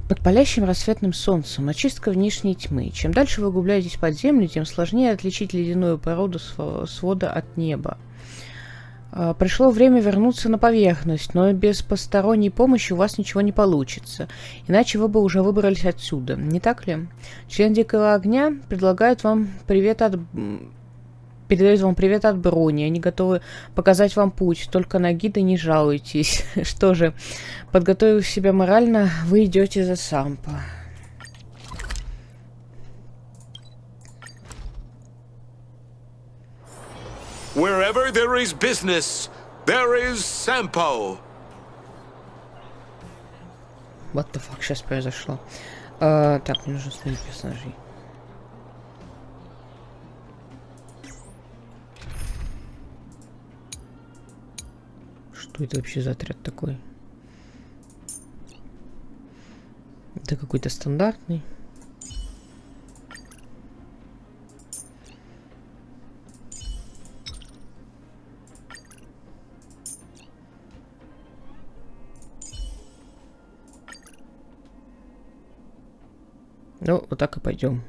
Под палящим рассветным солнцем, очистка внешней тьмы. Чем дальше вы углубляетесь под землю, тем сложнее отличить ледяную породу свода от неба. Пришло время вернуться на поверхность, но без посторонней помощи у вас ничего не получится, иначе вы бы уже выбрались отсюда, не так ли? Член Дикого Огня передает вам привет от Брони. Они готовы показать вам путь, только на гида не жалуйтесь. Что же, подготовив себя морально, вы идете за Сампо. Wherever there is business, there is Sampo. What the fuck сейчас произошло? Так, мне нужно сменить персонажей. Что это вообще за отряд такой? Это какой-то стандартный. Ну, вот так и пойдем.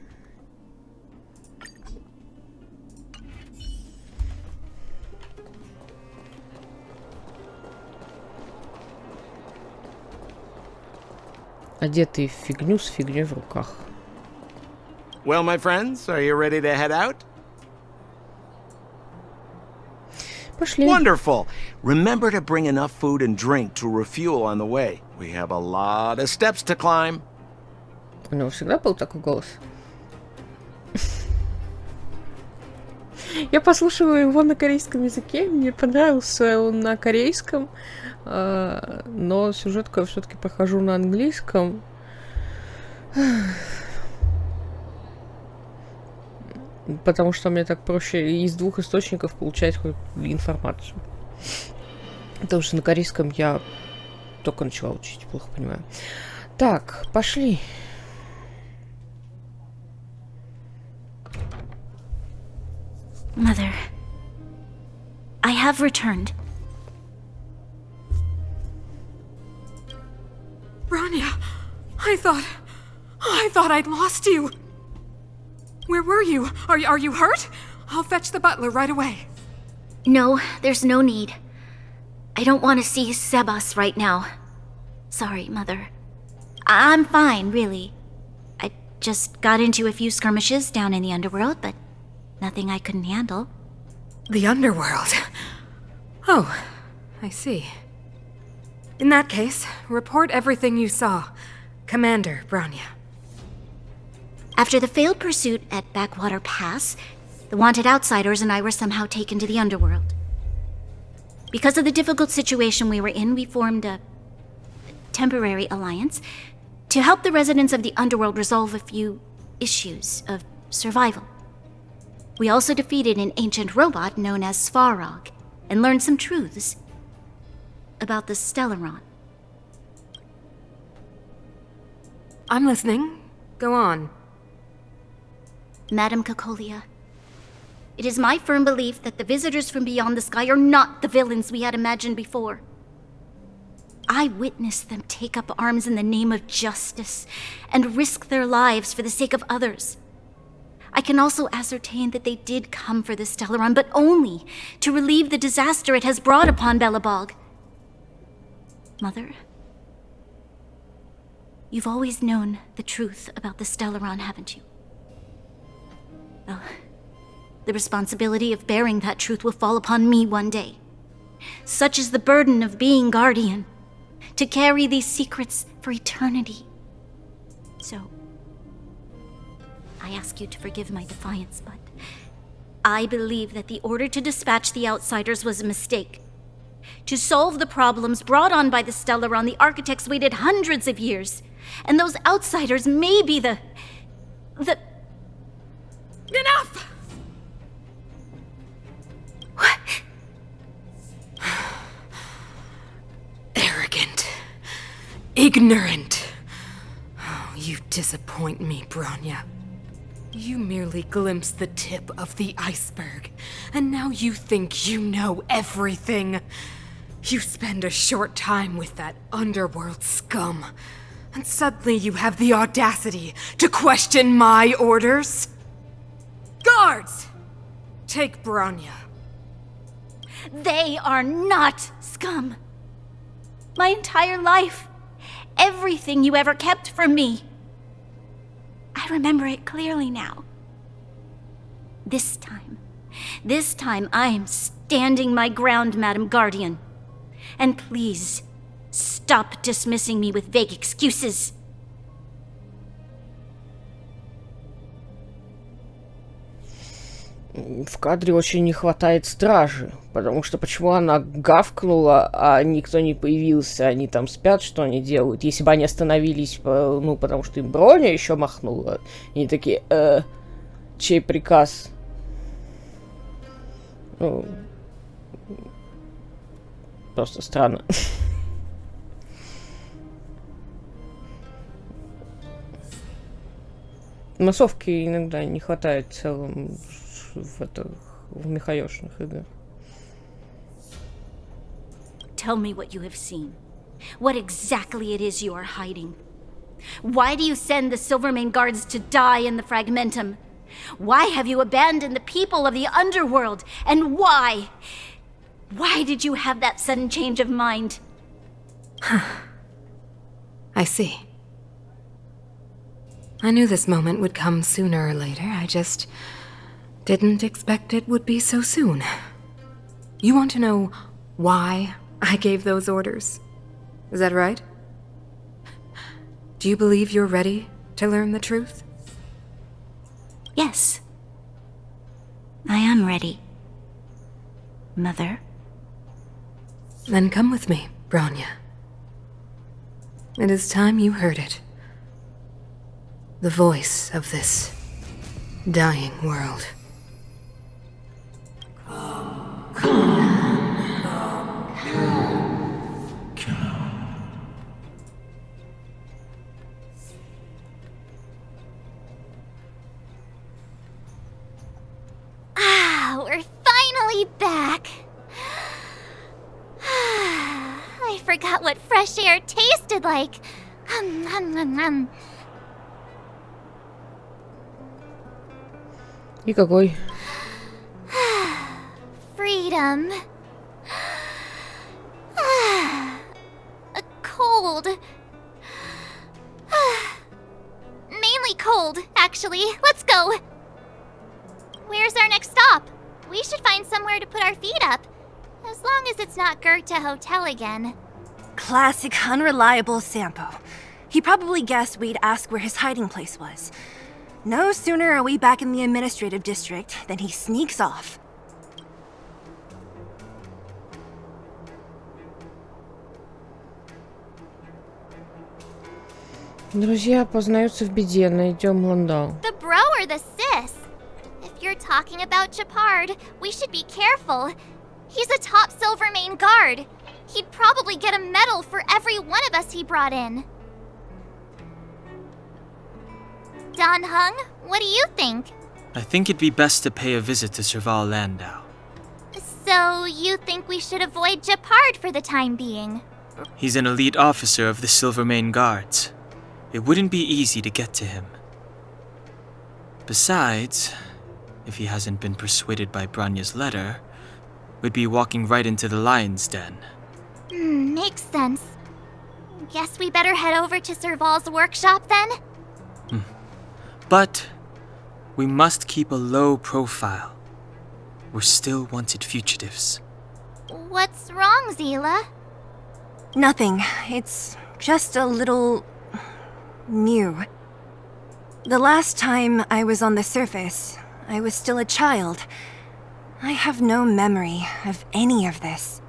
Одетый в фигню с фигней в руках. Well, my friends, are you ready to head out? Пошли. Wonderful. Remember to bring enough food and drink to refuel on the way. We have a lot of steps to climb. У него всегда был такой голос. Я послушала его на корейском языке, мне понравился он на корейском, но сюжетку я все-таки прохожу на английском. Потому что мне так проще из двух источников получать хоть информацию. Потому что на корейском я только начала учить, плохо понимаю. Так, пошли. Mother, I have returned. Rania, I thought I'd lost you. Where were you? Are you hurt? I'll fetch the butler right away. No, there's no need. I don't want to see Sebas right now. Sorry, Mother. I'm fine, really. I just got into a few skirmishes down in the underworld, but nothing I couldn't handle. The underworld? Oh, I see. In that case, report everything you saw. Commander Branya. After the failed pursuit at Backwater Pass, the wanted outsiders and I were somehow taken to the underworld. Because of the difficult situation we were in, we formed a temporary alliance to help the residents of the underworld resolve a few issues of survival. We also defeated an ancient robot known as Svarog and learned some truths about the Stellaron. I'm listening. Go on. Madam Kokolia, it is my firm belief that the visitors from beyond the sky are not the villains we had imagined before. I witnessed them take up arms in the name of justice and risk their lives for the sake of others. I can also ascertain that they did come for the Stellaron, but only to relieve the disaster it has brought upon Belobog. Mother, you've always known the truth about the Stellaron, haven't you? Well, the responsibility of bearing that truth will fall upon me one day. Such is the burden of being guardian, to carry these secrets for eternity. So, I ask you to forgive my defiance, but I believe that the order to dispatch the outsiders was a mistake. To solve the problems brought on by the Stellaron, the architects waited hundreds of years. And those outsiders may be the... Enough! What? Arrogant. Ignorant. Oh, you disappoint me, Branya. You merely glimpsed the tip of the iceberg, and now you think you know everything. You spend a short time with that underworld scum, And suddenly you have the audacity to question my orders? Guards! Take Bronya. They are not scum. My entire life, everything you ever kept from me. I remember it clearly now. This time I'm standing my ground, Madam Guardian. And please, stop dismissing me with vague excuses. В кадре очень не хватает стражи, потому что почему она гавкнула, а никто не появился, они там спят, что они делают? Если бы они остановились, ну, потому что им Броня еще махнула, они такие, чей приказ? Ну, просто странно. Массовки иногда не хватает в целом в мехаёшных играх. Tell me what you have seen. What exactly it is you are hiding. Why do you send the Silvermane guards to die in the Fragmentum? Why have you abandoned the people of the underworld? And why? Why did you have that sudden change of mind? I see. I knew this moment would come sooner or later. I just didn't expect it would be so soon. You want to know why I gave those orders? Is that right? Do you believe you're ready to learn the truth? Yes. I am ready. Mother. Then come with me, Bronya. It is time you heard it. The voice of this dying world. We're finally back. I forgot what fresh air tasted like. И какой? Freedom. Cold. Mainly cold, actually. Let's go. Where's our next stop? We should find somewhere to put our feet up. As long as it's not Goethe Hotel again. Classic unreliable Sampo. He probably guessed we'd ask where his hiding place was. No sooner are we back in the administrative district than he sneaks off. Друзья познаются в беде, найдем Ландау. The bro or the sis? If you're talking about Chapard, we should be careful. He's a top Silvermane guard. He'd probably get a medal for every one of us he brought in. Don Hung, what do you think? I think it'd be best to pay a visit to Serval Landau. So, you think we should avoid Chapard for the time being? He's an elite officer of the Silvermane Guards. It wouldn't be easy to get to him. Besides, if he hasn't been persuaded by Branya's letter, we'd be walking right into the lion's den. Makes sense. Guess we better head over to Serval's workshop then? But we must keep a low profile. We're still wanted fugitives. What's wrong, Zila? Nothing. It's just a little new. The last time I was on the surface, I was still a child. I have no memory of any of this.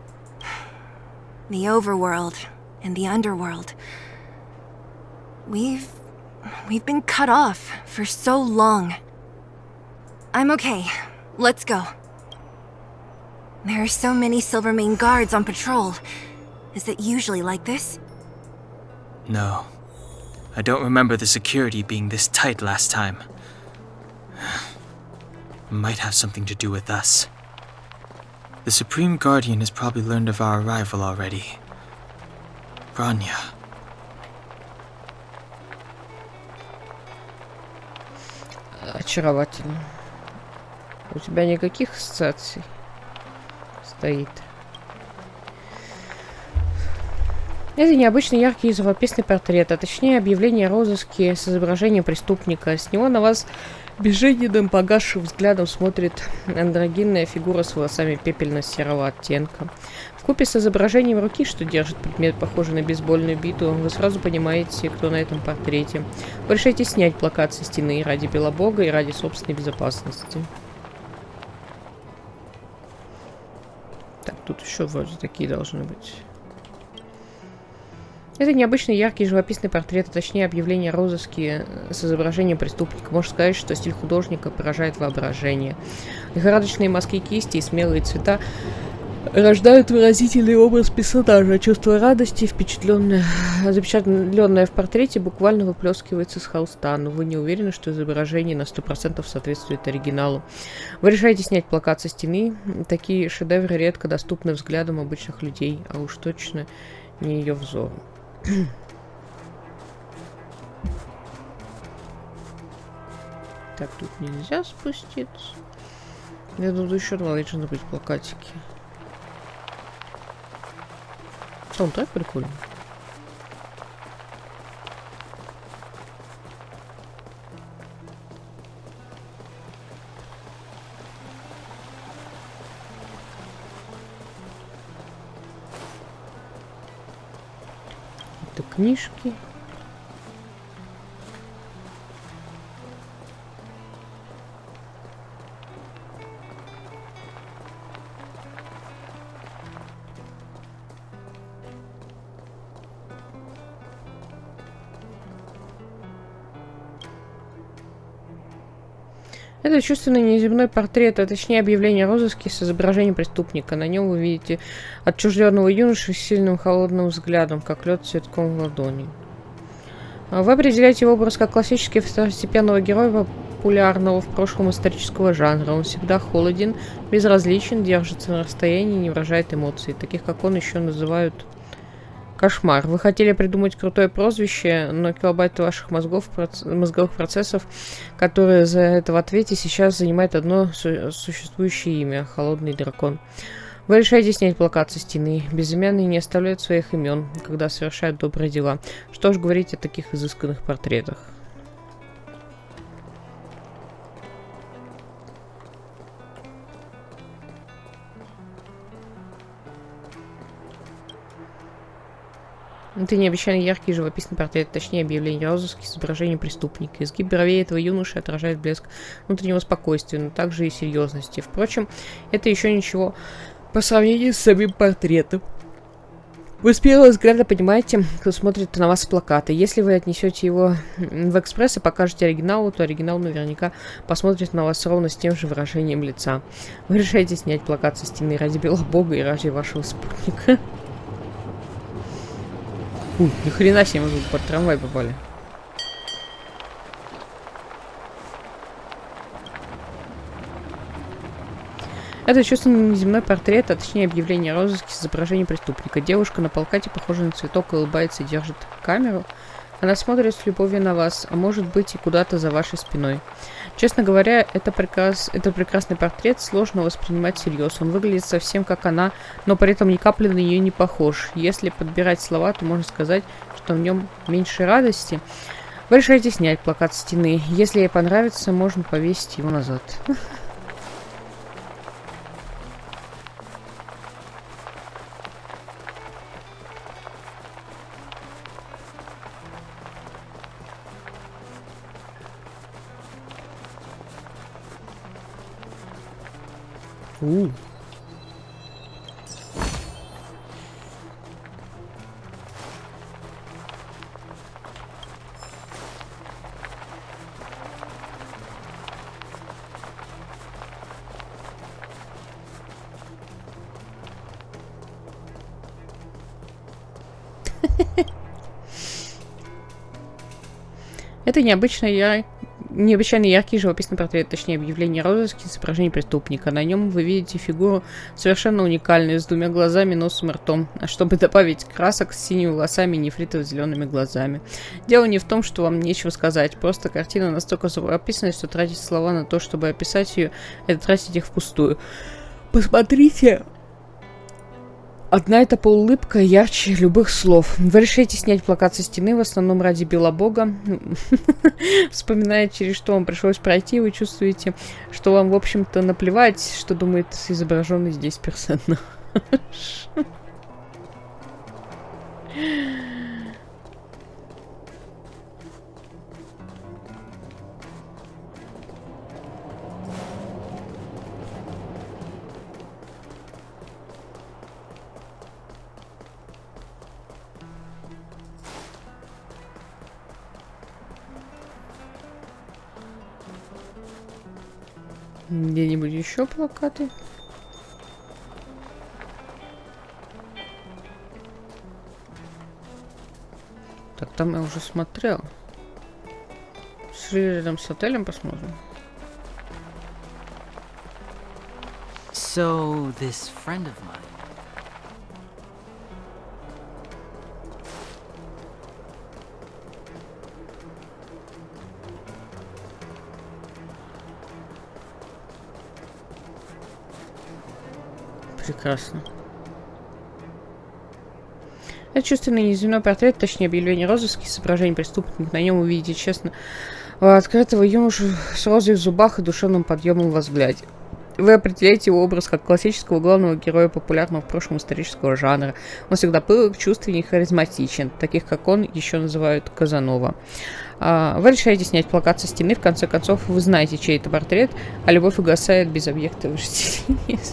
The overworld and the underworld. We've been cut off for so long. I'm okay. Let's go. There are so many Silvermane guards on patrol. Is it usually like this? No. I don't remember the security being this tight last time. Might have something to do with us. The Supreme Guardian has probably learned of our arrival already. Bronya. очаровательно. У тебя никаких ассоциаций стоит. Это необычный яркий и живописный портрет, а точнее объявление о розыске с изображением преступника. С него на вас безжизненным погасшим взглядом смотрит андрогинная фигура с волосами пепельно-серого оттенка. Вкупе с изображением руки, что держит предмет, похожий на бейсбольную биту, вы сразу понимаете, кто на этом портрете. Вы решаете снять плакат со стены ради белобога и ради собственной безопасности. Так, тут еще вроде такие должны быть. Это необычный яркий живописный портрет, а точнее объявление о розыске с изображением преступника. Можно сказать, что стиль художника поражает воображение. Лихорадочные мазки кисти и смелые цвета рождают выразительный образ персонажа. Чувство радости, запечатленное в портрете, буквально выплескивается с холста, но вы не уверены, что изображение на 100% соответствует оригиналу. Вы решаете снять плакат со стены. Такие шедевры редко доступны взглядам обычных людей, а уж точно не ее взору. Так, тут нельзя спуститься. Я тут еще должны быть плакатики. Саундтрек прикольный. Это книжки. Это чувственный неземной портрет, а точнее объявление о розыске с изображением преступника. На нем вы видите отчужденного юношу с сильным холодным взглядом, как лед цветком в ладони. Вы определяете его образ как классический второстепенного героя, популярного в прошлом исторического жанра. Он всегда холоден, безразличен, держится на расстоянии и не выражает эмоций. Таких, как он, еще называют кошмар. Вы хотели придумать крутое прозвище, но килобайты ваших мозговых процессов, которые за это в ответе, сейчас занимает одно существующее имя — Холодный дракон. Вы решаете снять плакат со стены. Безымянные не оставляют своих имен, когда совершают добрые дела. Что ж говорить о таких изысканных портретах. Это необычайно яркий живописный портрет, точнее объявление о розыске с изображением преступника. Изгиб бровей этого юноши отражает блеск внутреннего спокойствия, но также и серьезности. Впрочем, это еще ничего по сравнению с самим портретом. Вы с первого взгляда понимаете, кто смотрит на вас с плаката. Если вы отнесете его в экспресс и покажете оригиналу, то оригинал наверняка посмотрит на вас ровно с тем же выражением лица. Вы решаете снять плакат со стены ради белого бога и ради вашего спутника. Ни хрена себе, мы тут под трамвай попали. Это чувственный неземной портрет, а точнее объявление о розыске с изображением преступника. Девушка на плакате похожа на цветок, улыбается и держит камеру. Она смотрит с любовью на вас, а может быть и куда-то за вашей спиной. Честно говоря, это прекрасный портрет сложно воспринимать всерьез. Он выглядит совсем как она, но при этом ни капли на нее не похож. Если подбирать слова, то можно сказать, что в нем меньше радости. Вы решаете снять плакат с стены. Если ей понравится, можно повесить его назад. Это необычный необычайно яркий живописный портрет, точнее объявление розыски, изображение преступника. На нем вы видите фигуру совершенно уникальную, с двумя глазами, носом и ртом. А чтобы добавить красок, с синими волосами и нефритово-зелеными глазами. Дело не в том, что вам нечего сказать, просто картина настолько живописная, что тратить слова на то, чтобы описать ее, это тратить их впустую. Посмотрите. Одна эта улыбка ярче любых слов. Вы решите снять плакат со стены, в основном ради Белобога. Вспоминая, через что вам пришлось пройти, вы чувствуете, что вам, в общем-то, наплевать, что думает изображенный здесь персонаж. Где-нибудь еще плакаты? Так, там я уже смотрел. Шли рядом с отелем, посмотрим. So, this friend of mine. Прекрасно. Это чувственный неземной портрет, точнее объявление розыски, изображение преступника. На нем вы видите честно открытого юношу с розой в зубах и душевным подъемом во взгляде. Вы определяете его образ как классического главного героя популярного в прошлом исторического жанра. Он всегда пылок, чувственен и харизматичен. Таких, как он, еще называют Казанова. Вы решаете снять плакат со стены. В конце концов, вы знаете, чей это портрет, а любовь угасает без объекта вожделения.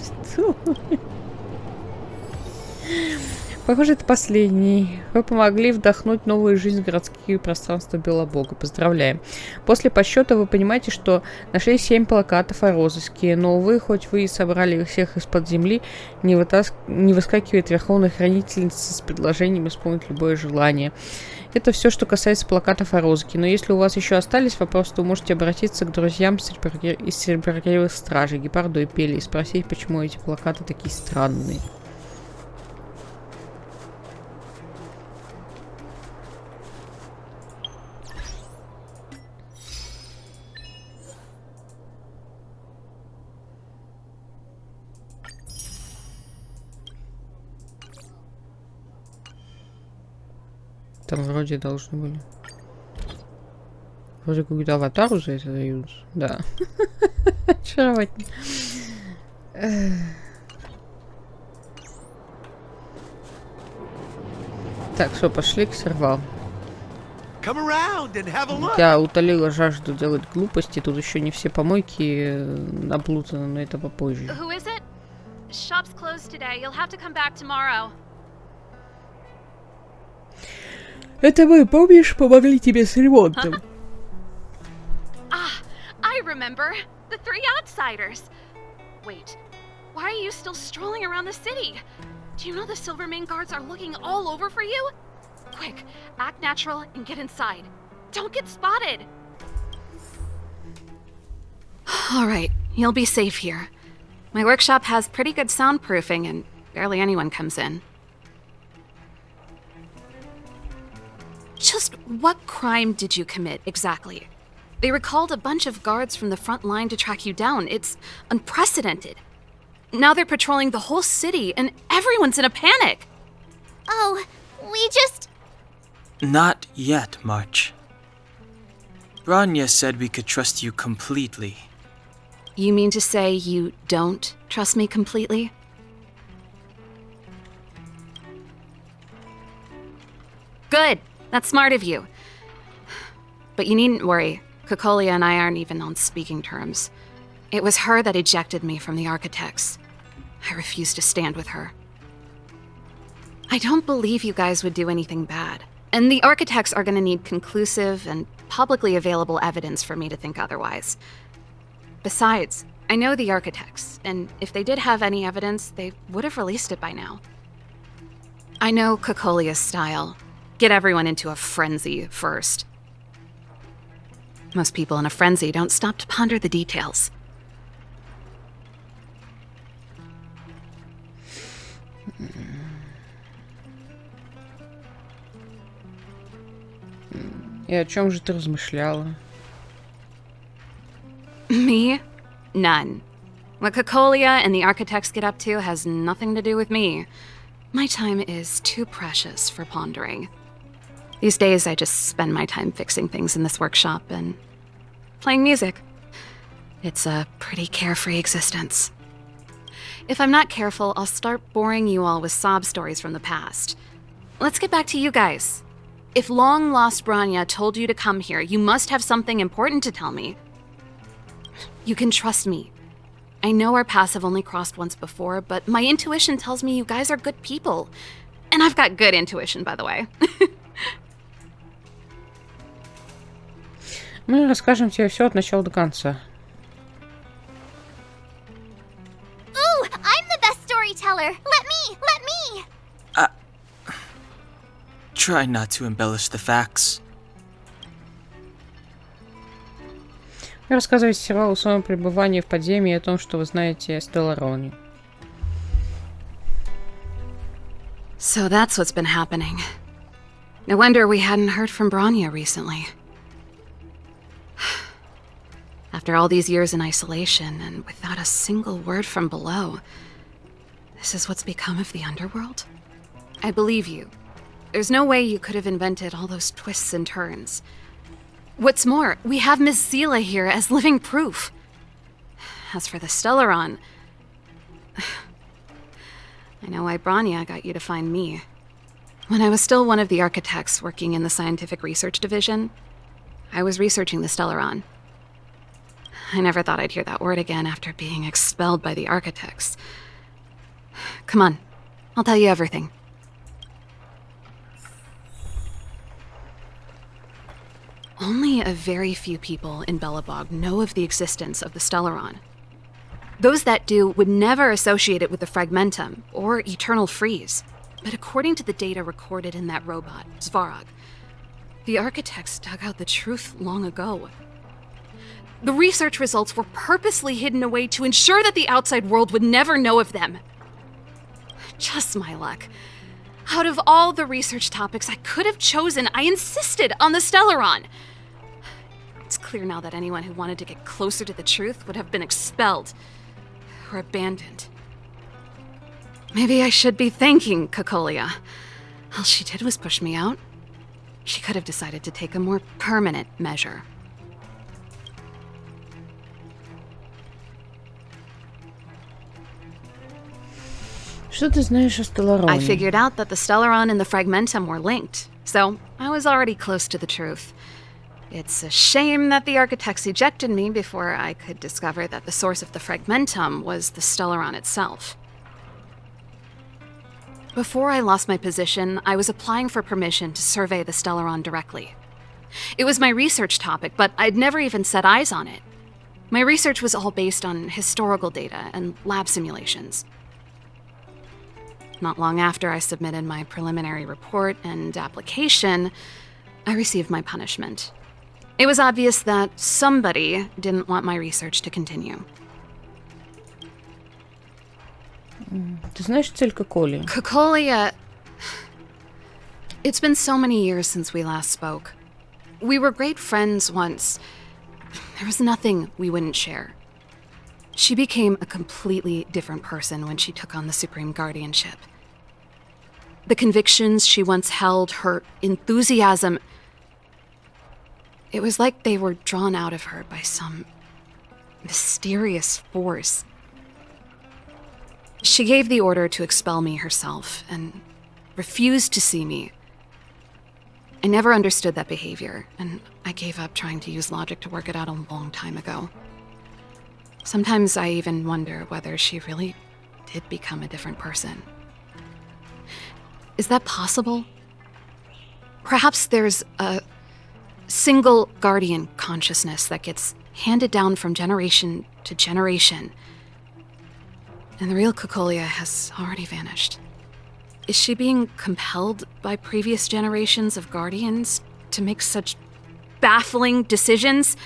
Похоже, это последний. Вы помогли вдохнуть новую жизнь в городские пространства Белобога. Поздравляем. После подсчета вы понимаете, что нашли 7 плакатов о розыске, но, увы, хоть вы и собрали их всех из-под земли, не выскакивает верховная хранительница с предложением исполнить любое желание. Это все, что касается плакатов о розыске. Но если у вас еще остались вопросы, то можете обратиться к друзьям из серебряных стражей, Гепарду и Пели, и спросить, почему эти плакаты такие странные. Там вроде должны были. Вроде какую-то аватару за это дают. Да. Очаровательно. Так, все, пошли к сервалу. Я утолила жажду делать глупости. Тут еще не все помойки наблутаны, но это попозже. Это мы, помнишь, помогли тебе с ремонтом? I remember. The 3 outsiders. Wait, why are you still strolling around the city? Do you know the Silvermane guards are looking all over for you? Quick, act natural and get inside. Don't get spotted. Alright, you'll be safe here. My workshop has pretty good soundproofing and barely anyone comes in. Just what crime did you commit, exactly? They recalled a bunch of guards from the front line to track you down. It's unprecedented. Now they're patrolling the whole city, and everyone's in a panic! Oh, we just... Not yet, March. Branya said we could trust you completely. You mean to say you don't trust me completely? Good! That's smart of you. But you needn't worry. Kokolia and I aren't even on speaking terms. It was her that ejected me from the Architects. I refuse to stand with her. I don't believe you guys would do anything bad. And the Architects are gonna need conclusive and publicly available evidence for me to think otherwise. Besides, I know the Architects, and if they did have any evidence, they would have released it by now. I know Kokolia's style. Get everyone into a frenzy first. Most people in a frenzy don't stop to ponder the details. И о чем же ты размышляла? Me? None. What Cocolia and the architects get up to has nothing to do with me. My time is too precious for pondering. These days, I just spend my time fixing things in this workshop and playing music. It's a pretty carefree existence. If I'm not careful, I'll start boring you all with sob stories from the past. Let's get back to you guys. If long-lost Branya told you to come here, you must have something important to tell me. You can trust me. I know our paths have only crossed once before, but my intuition tells me you guys are good people. And I've got good intuition, by the way. Мы расскажем тебе все от начала до конца. Ooh, I'm the best storyteller. Let me. Try not to embellish the facts. Рассказывайте сериал о своем пребывании в подземье и о том, что вы знаете о Стеллароне. So that's what's been happening. No wonder we hadn't heard from Branya recently. After all these years in isolation and without a single word from below, this is what's become of the underworld? I believe you. There's no way you could have invented all those twists and turns. What's more, we have Miss Zila here as living proof. As for the Stellaron, I know why Branya got you to find me. When I was still one of the architects working in the scientific research division, I was researching the Stellaron. I never thought I'd hear that word again after being expelled by the architects. Come on, I'll tell you everything. Only a very few people in Belobog know of the existence of the Stellaron. Those that do would never associate it with the Fragmentum or Eternal Freeze. But according to the data recorded in that robot, Svarog, the architects dug out the truth long ago. The research results were purposely hidden away to ensure that the outside world would never know of them. Just my luck. Out of all the research topics I could have chosen, I insisted on the Stellaron. It's clear now that anyone who wanted to get closer to the truth would have been expelled or abandoned. Maybe I should be thanking Cocolia. All she did was push me out. She could have decided to take a more permanent measure. Что ты знаешь о Стеллароне? I figured out that the Stellaron and the Fragmentum were linked, so I was already close to the truth. It's a shame that the architects ejected me before I could discover that the source of the Fragmentum was the Stellaron itself. Before I lost my position, I was applying for permission to survey the Stellaron directly. It was my research topic, but I'd never even set eyes on it. My research was all based on historical data and lab simulations. Not long after I submitted my preliminary report and application, I received my punishment. It was obvious that somebody didn't want my research to continue. Ты знаешь цель Коколи? Cocolia... It's been so many years since we last spoke. We were great friends once. There was nothing we wouldn't share. She became a completely different person when she took on the Supreme Guardianship. The convictions she once held, her enthusiasm... It was like they were drawn out of her by some mysterious force. She gave the order to expel me herself and refused to see me. I never understood that behavior, and I gave up trying to use logic to work it out a long time ago. Sometimes I even wonder whether she really did become a different person. Is that possible? Perhaps there's a single guardian consciousness that gets handed down from generation to generation, and the real Cocolia has already vanished. Is she being compelled by previous generations of guardians to make such baffling decisions.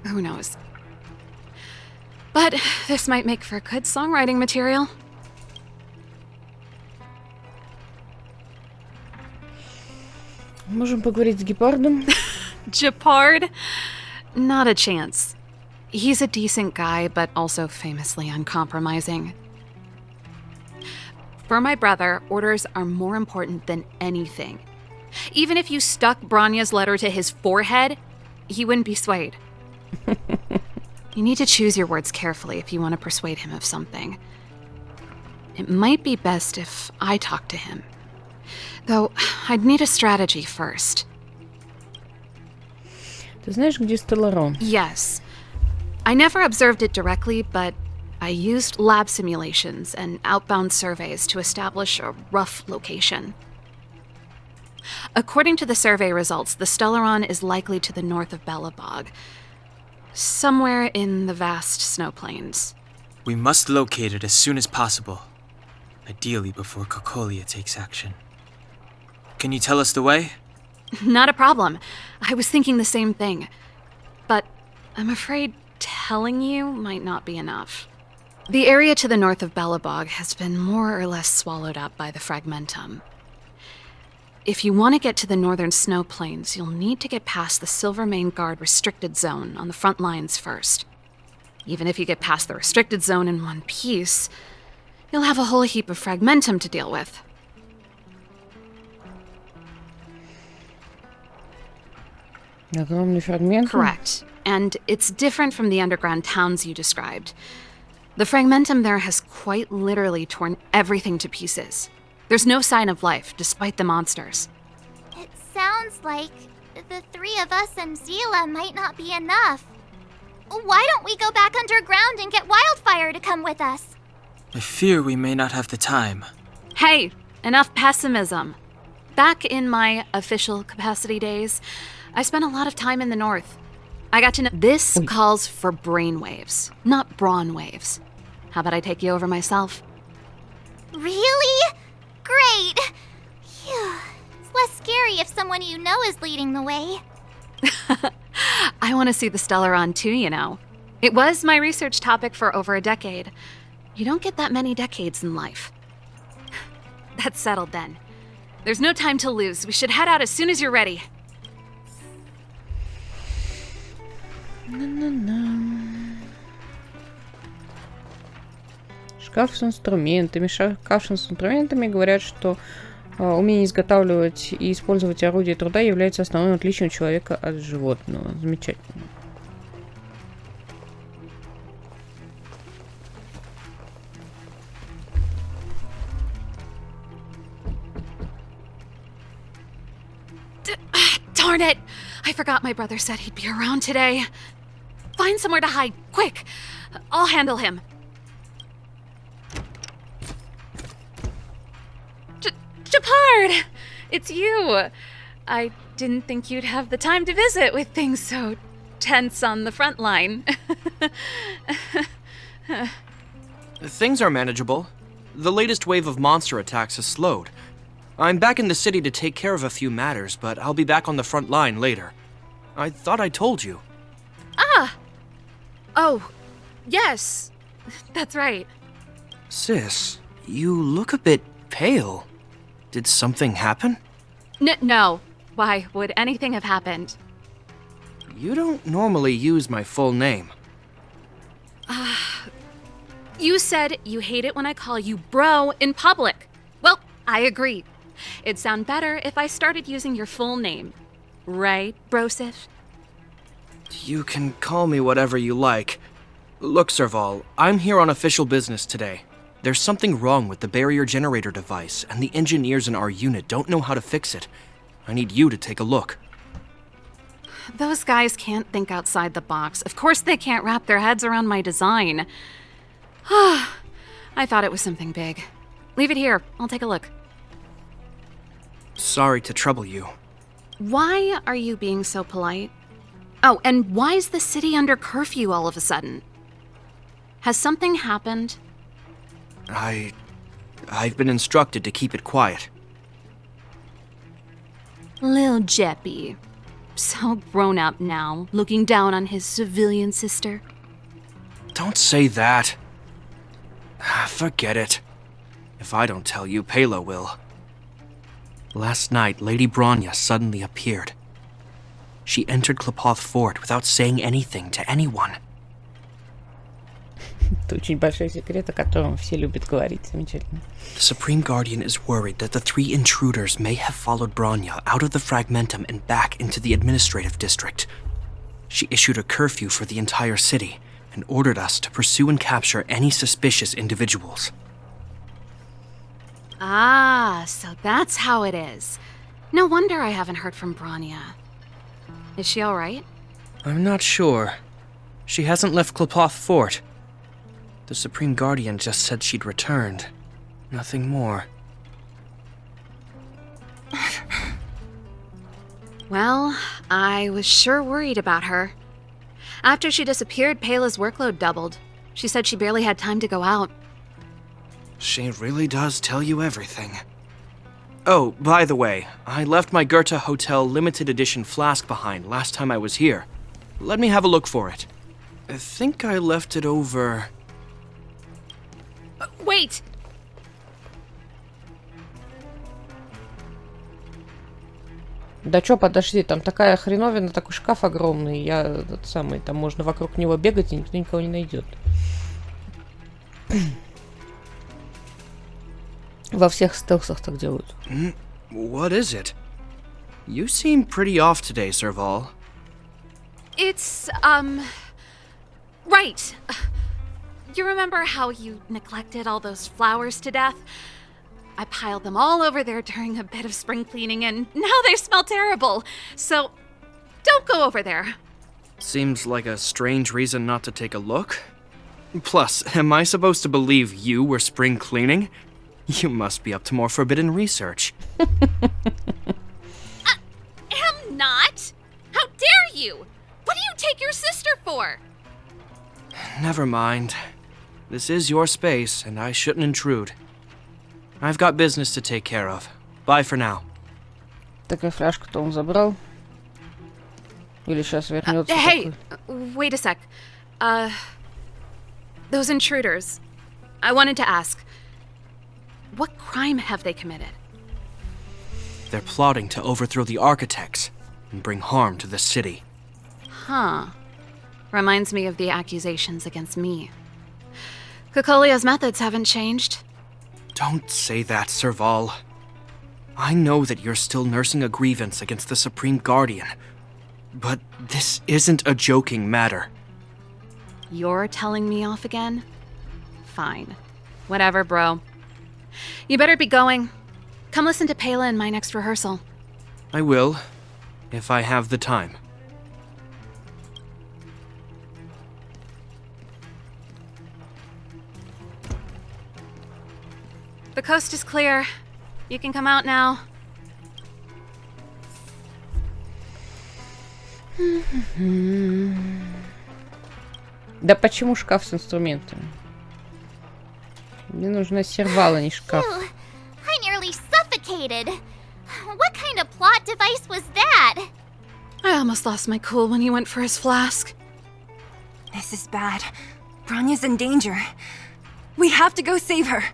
Who knows? But this might make for good songwriting material. Можем поговорить с гепардом. Gepard? Not a chance. He's a decent guy, but also famously uncompromising. For my brother, orders are more important than anything. Even if you stuck Bronya's letter to his forehead, he wouldn't be swayed. You need to choose your words carefully if you want to persuade him of something. It might be best if I talk to him. Though, I'd need a strategy first. Ты знаешь, где Стелларон? Yes. I never observed it directly, but I used lab simulations and outbound surveys to establish a rough location. According to the survey results, the Stellaron is likely to the north of Belobog, somewhere in the vast snow plains. We must locate it as soon as possible. Ideally before Kokolia takes action. Can you tell us the way? Not a problem. I was thinking the same thing. But I'm afraid telling you might not be enough. The area to the north of Belobog has been more or less swallowed up by the Fragmentum. If you want to get to the northern snow plains, you'll need to get past the Silvermane Guard restricted zone on the front lines first. Even if you get past the restricted zone in one piece, you'll have a whole heap of Fragmentum to deal with. Огромный фрагмент. Correct. And it's different from the underground towns you described. The Fragmentum there has quite literally torn everything to pieces. There's no sign of life, despite the monsters. It sounds like the three of us and Zila might not be enough. Why don't we go back underground and get Wildfire to come with us? I fear we may not have the time. Hey, enough pessimism. Back in my official capacity days, I spent a lot of time in the north. I got to know this calls for brainwaves, not brawn waves. How about I take you over myself? Really? Great! Phew. It's less scary if someone you know is leading the way. I want to see the Stellaron too, you know. It was my research topic for over a decade. You don't get that many decades in life. That's settled then. There's no time to lose. We should head out as soon as you're ready. Шкаф с инструментами. Шкаф с инструментами говорят, что умение изготавливать и использовать орудия труда является основным отличием человека от животного. Замечательно. Darn it! I forgot my brother said he'd be around today. Find somewhere to hide, quick! I'll handle him. Gepard! It's you! I didn't think you'd have the time to visit with things so tense on the front line. Things are manageable. The latest wave of monster attacks has slowed. I'm back in the city to take care of a few matters, but I'll be back on the front line later. I thought I told you. Ah! Oh, yes. That's right. Sis, you look a bit pale. Did something happen? No. Why would anything have happened? You don't normally use my full name. You said you hate it when I call you bro in public. Well, I agree. It'd sound better if I started using your full name. Right, Brosif? You can call me whatever you like. Look, Serval, I'm here on official business today. There's something wrong with the barrier generator device, and the engineers in our unit don't know how to fix it. I need you to take a look. Those guys can't think outside the box. Of course they can't wrap their heads around my design. I thought it was something big. Leave it here. I'll take a look. Sorry to trouble you. Why are you being so polite? Oh, and why is the city under curfew all of a sudden? Has something happened? I've been instructed to keep it quiet. Lil Jeppy. So grown up now, looking down on his civilian sister. Don't say that. Forget it. If I don't tell you, Pela will. Last night, Lady Bronya suddenly appeared. She entered Klapoth Fort without saying anything to anyone. Это очень большой секрет, о котором все любят говорить. Замечательно. The Supreme Guardian is worried that the 3 intruders may have followed Bronya out of the Fragmentum and back into the administrative district. She issued a curfew for the entire city and ordered us to pursue and capture any suspicious individuals. Ah, so that's how it is. No wonder I haven't heard from Bronya. Is she alright? I'm not sure. She hasn't left Klapoth Fort. The Supreme Guardian just said she'd returned. Nothing more. Well, I was sure worried about her. After she disappeared, Pela's workload doubled. She said she barely had time to go out. She really does tell you everything. Oh, by the way, I left my Goethe Hotel limited edition flask behind last time I was here. Let me have a look for it. I think I left it over... Wait! Да чё, подожди, там такая хреновина, такой шкаф огромный. Я этот самый, там можно вокруг него бегать, и никто никого не найдет. Во всех стелсах так делают. What is it? You seem pretty off today, Serval. It's, right. You remember how you neglected all those flowers to death? I piled them all over there during a bit of spring cleaning, and now they smell terrible. So, don't go over there. Seems like a strange reason not to take a look. Plus, am I supposed to believe you were spring cleaning? You must be up to more forbidden research. Am not? How dare you? What do you take your sister for? Never mind. This is your space, and I shouldn't intrude. I've got business to take care of. Bye for now. Такая фляжка-то он забрал. Или сейчас вернется. Hey, wait a sec. Those intruders. I wanted to ask, what crime have they committed? They're plotting to overthrow the architects and bring harm to the city. Huh. Reminds me of the accusations against me. Kokolia's methods haven't changed. Don't say that, Serval. I know that you're still nursing a grievance against the Supreme Guardian, but this isn't a joking matter. You're telling me off again? Fine. Whatever, bro. You better be going. Come listen to Pela in my next rehearsal. I will, if I have the time. The coast is clear. You can come out now. Да почему шкаф с инструментами? Мне нужна сервала, а не шкаф. Phew, I nearly suffocated. What kind of plot device was that? I almost lost my cool when he went for his flask. This is bad. Bronya's in danger. We have to go save her.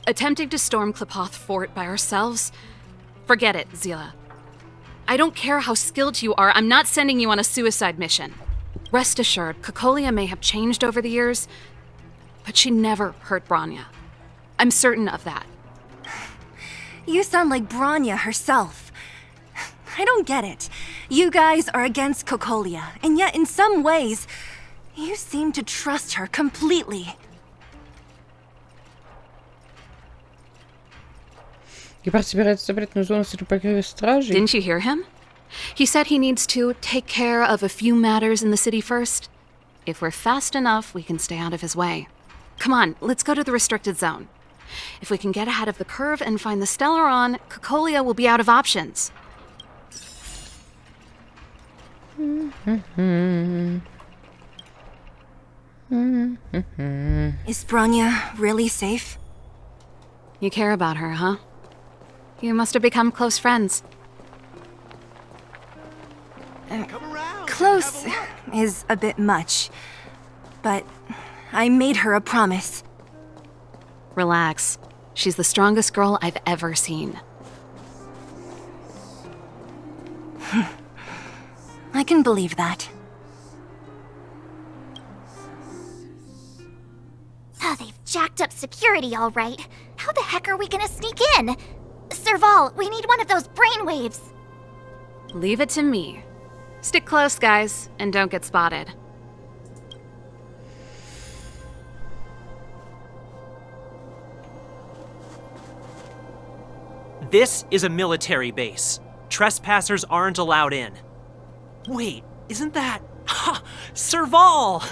Attempting to storm Klapoth Fort by ourselves? Forget it, Zila. I don't care how skilled you are, I'm not sending you on a suicide mission. Rest assured, Kokolia may have changed over the years, but she never hurt Bronya. I'm certain of that. You sound like Bronya herself. I don't get it. You guys are against Kokolia, and yet in some ways, you seem to trust her completely. Гепард собирается запретную зону среди покрытия стражей. Didn't you hear him? He said he needs to take care of a few matters in the city first. If we're fast enough, we can stay out of his way. Come on, let's go to the restricted zone. If we can get ahead of the curve and find the Stellaron, Kokolia will be out of options. Is Bronya really safe? You care about her, huh? You must have become close friends. Close is a bit much, but I made her a promise. Relax. She's the strongest girl I've ever seen. I can believe that. Ah, they've jacked up security all right. How the heck are we gonna sneak in? Serval, we need one of those brainwaves. Leave it to me. Stick close, guys, and don't get spotted. This is a military base. Trespassers aren't allowed in. Wait, isn't that... Ha! Serval!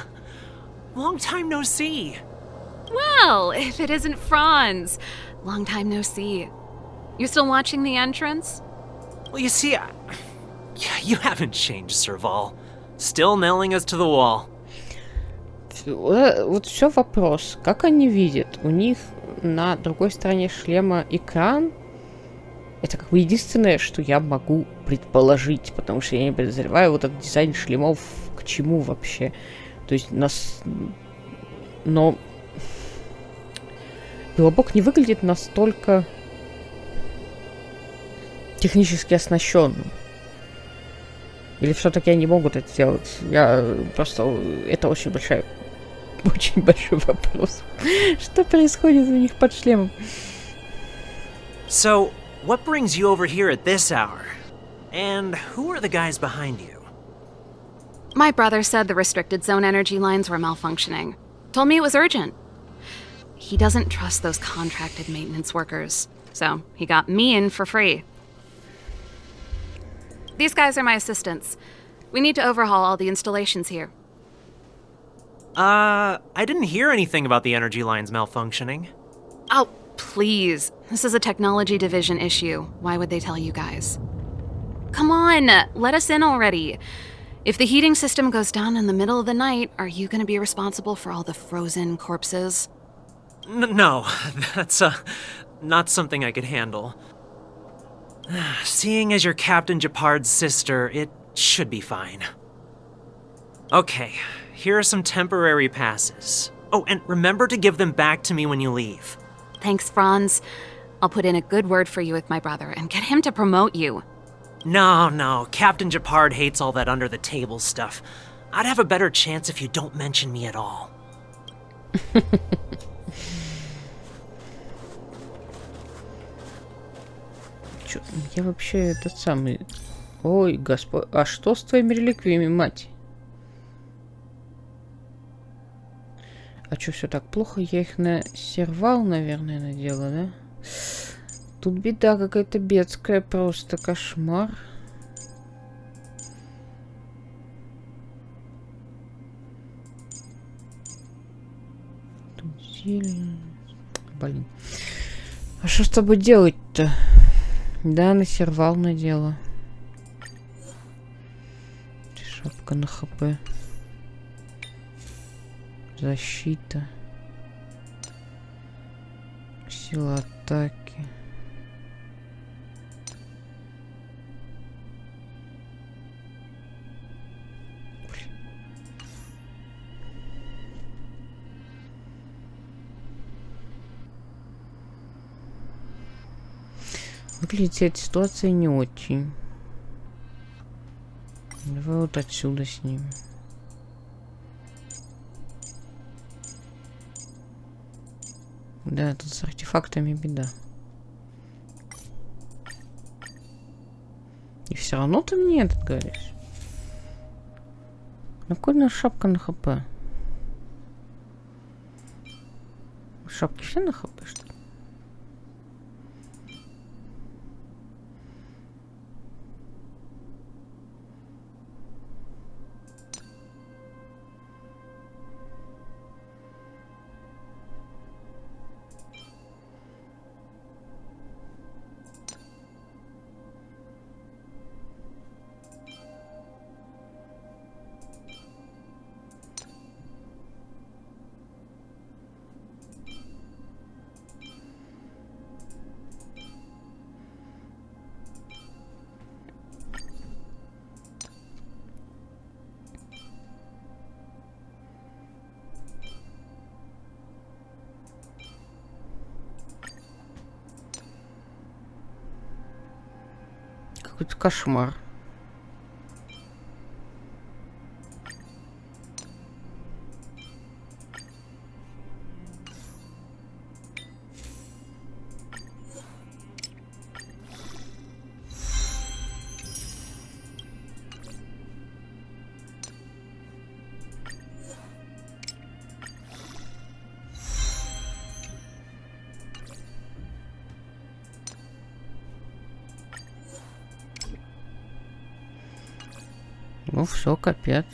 Long time no see. Well, if it isn't Franz. Long time no see. You still watching the entrance? Well, you see, you haven't changed, Serval. Still nailing us to the wall. Вот все вопрос. Как они видят? У них на другой стороне шлема экран. Это как бы единственное, что я могу предположить, потому что я не подозреваю вот этот дизайн шлемов к чему вообще. То есть нас... Но... Белобок не выглядит настолько технически оснащенным. Или все-таки они могут это сделать? Я просто... Это очень большой вопрос. Что происходит у них под шлемом? So, what brings you over here at this hour? And who are the guys behind you? My brother said the restricted zone energy lines were malfunctioning. Told me it was urgent. He doesn't trust those contracted maintenance workers, so he got me in for free. These guys are my assistants. We need to overhaul all the installations here. I didn't hear anything about the energy lines malfunctioning. Oh, please. This is a technology division issue. Why would they tell you guys? Come on, let us in already. If the heating system goes down in the middle of the night, are you going to be responsible for all the frozen corpses? No, that's, not something I could handle. Seeing as you're Captain Japard's sister, it should be fine. Okay, here are some temporary passes. Oh, and remember to give them back to me when you leave. Thanks, Franz. I'll put in a good word for you with my brother and get him to promote you. No, Captain Japard hates all that under-the-table stuff. I'd have a better chance if you don't mention me at all. Чё, я вообще этот самый... Ой, господь, а что с твоими реликвиями, мать? А чё, все так плохо? Я их на сервал, наверное, надела, да? Тут беда какая-то бедская, просто кошмар. Тут зелень. Блин. А что с тобой делать-то? Да, на сервал надела. Шапка на хп. Защита. Сила атаки. Выглядит эта ситуация не очень. Давай вот отсюда снимем. Да, тут с артефактами беда. И все равно ты мне этот говоришь. Ну, какой у нас шапка на хп? Шапки все на хп, что ли? Какой-то кошмар. Ну все, капец.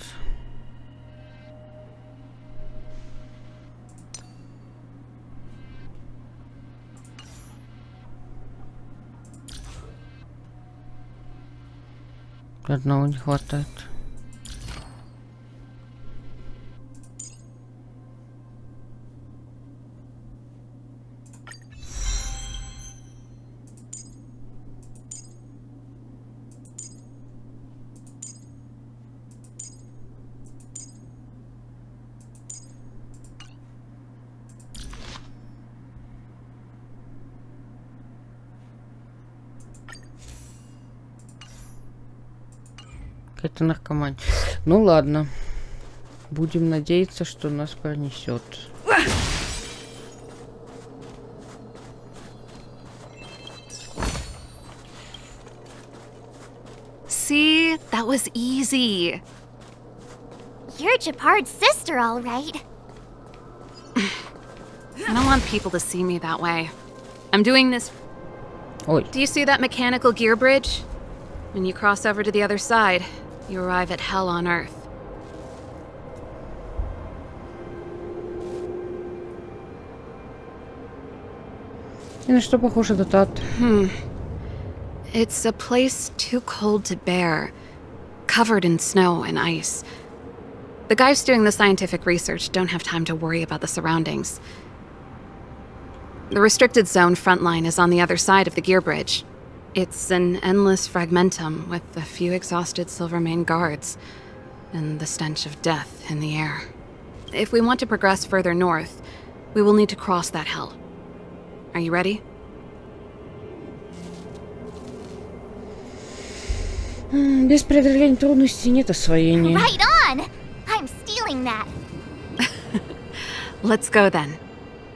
Одного не хватает. Какая-то наркомания. Ну ладно. Будем надеяться, что нас пронесет. See? That was easy. You're Japard's sister, all right. I don't want people to see me that way. I'm doing this. Ой. Do you see that mechanical gear bridge? When you cross over to the other side, you arrive at hell on Earth. И на что похож этот ад? It's a place too cold to bear, covered in snow and ice. The guys doing the scientific research don't have time to worry about the surroundings. The restricted zone front line is on the other side of the gear bridge. It's an endless fragmentum with a few exhausted Silvermane guards and the stench of death in the air. If we want to progress further north, we will need to cross that hell. Are you ready? Без преодоления трудностей нет освоения. Right on! I'm stealing that. Let's go then.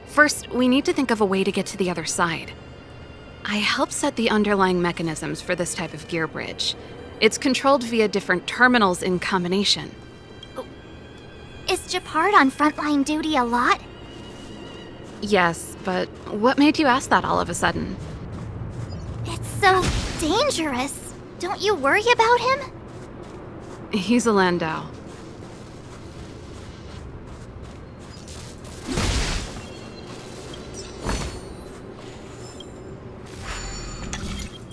First, we need to think of a way to get to the other side. I helped set the underlying mechanisms for this type of gear bridge. It's controlled via different terminals in combination. Is Japard on frontline duty a lot? Yes, but what made you ask that all of a sudden? It's so dangerous. Don't you worry about him? He's a Landau.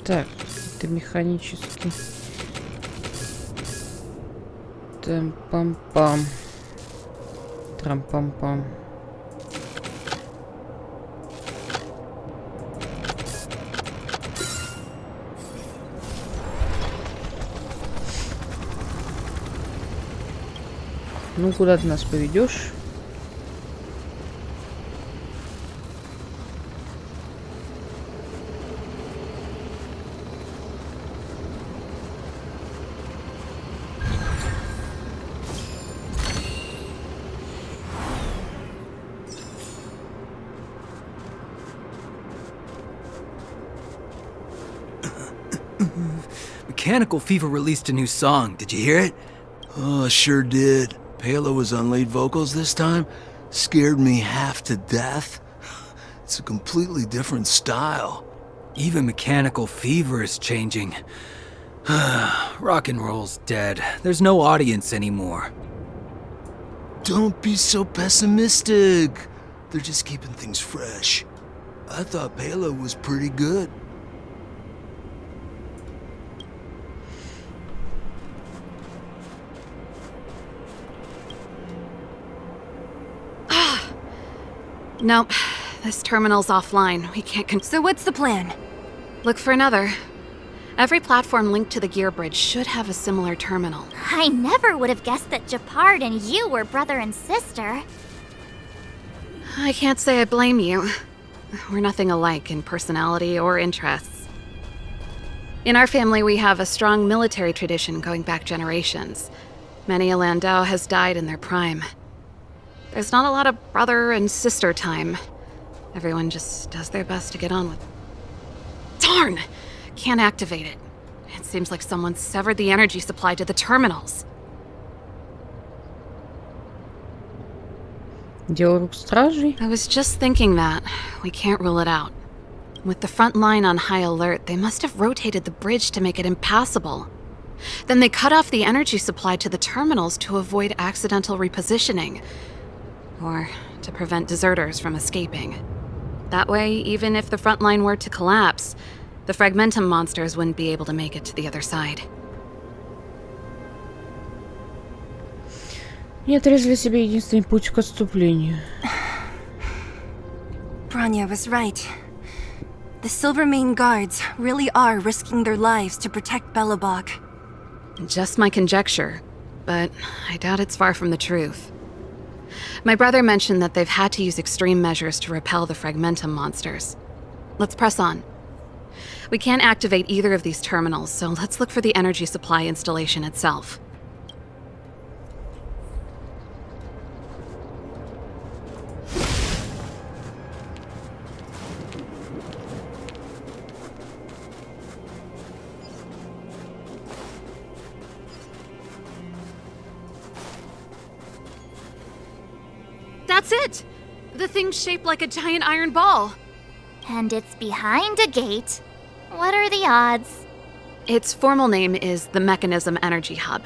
Так, это механический. Там-пам-пам. Трам-пам-пам. Ну, куда ты нас поведешь? Mechanical Fever released a new song. Did you hear it? Oh, sure did. Palo was on lead vocals this time. Scared me half to death. It's a completely different style. Even Mechanical Fever is changing. Rock and roll's dead. There's no audience anymore. Don't be so pessimistic. They're just keeping things fresh. I thought Palo was pretty good. Nope. This terminal's offline. We can't So what's the plan? Look for another. Every platform linked to the gear bridge should have a similar terminal. I never would have guessed that Japard and you were brother and sister. I can't say I blame you. We're nothing alike in personality or interests. In our family, we have a strong military tradition going back generations. Many a Landau has died in their prime. There's not a lot of brother and sister time. Everyone just does their best to get on with it. Darn! Can't activate it. It seems like someone severed the energy supply to the terminals. Дело рук стражей. I was just thinking that. We can't rule it out. With the front line on high alert, they must have rotated the bridge to make it impassable. Then they cut off the energy supply to the terminals to avoid accidental repositioning. Or to prevent deserters from escaping. That way, even if the front line were to collapse, the fragmentum monsters wouldn't be able to make it to the other side. Они отрезали себе единственный путь к отступлению. Bronya was right. The Silvermane guards really are risking their lives to protect Belobog. Just my conjecture, but I doubt it's far from the truth. My brother mentioned that they've had to use extreme measures to repel the fragmentum monsters. Let's press on. We can't activate either of these terminals, so let's look for the energy supply installation itself. That's it! The thing's shaped like a giant iron ball. And it's behind a gate. What are the odds? Its formal name is the Mechanism Energy Hub.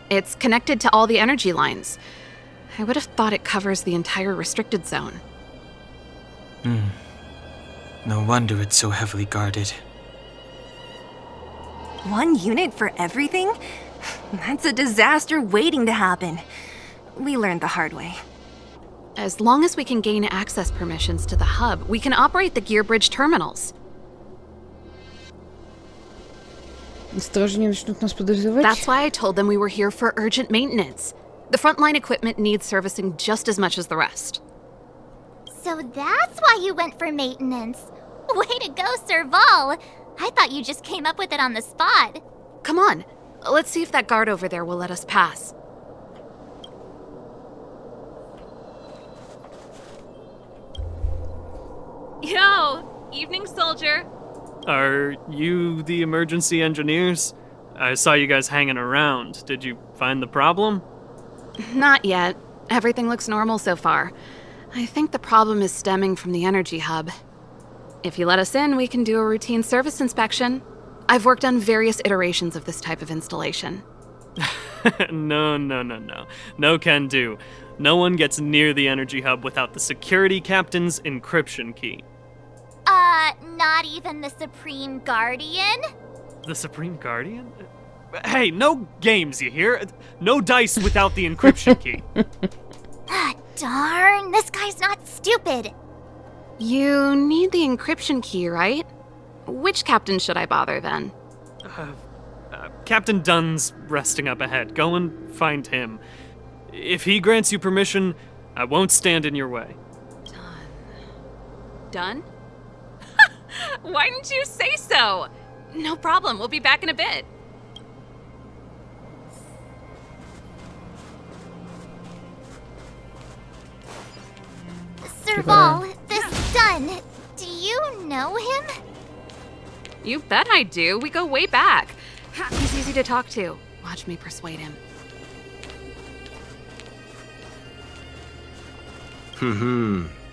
It's connected to all the energy lines. I would have thought it covers the entire restricted zone. No wonder it's so heavily guarded. One unit for everything? That's a disaster waiting to happen. We learned the hard way. As long as we can gain access permissions to the hub, we can operate the gear bridge terminals. Стражи не начнут нас подозревать. That's why I told them we were here for urgent maintenance. The frontline equipment needs servicing just as much as the rest. So that's why you went for maintenance. Way to go, Serval. I thought you just came up with it on the spot. Come on, let's see if that guard over there will let us pass. Yo! Evening, soldier. Are you the emergency engineers? I saw you guys hanging around. Did you find the problem? Not yet. Everything looks normal so far. I think the problem is stemming from the energy hub. If you let us in, we can do a routine service inspection. I've worked on various iterations of this type of installation. No. No can do. No one gets near the energy hub without the security captain's encryption key. Not even the Supreme Guardian? The Supreme Guardian? Hey, no games, you hear? No dice without the encryption key. Darn, this guy's not stupid. You need the encryption key, right? Which captain should I bother then? Captain Dunn's resting up ahead. Go and find him. If he grants you permission, I won't stand in your way. Done? Why didn't you say so? No problem, we'll be back in a bit. Serval, this Dunn, do you know him? You bet I do. We go way back. He's easy to talk to. Watch me persuade him.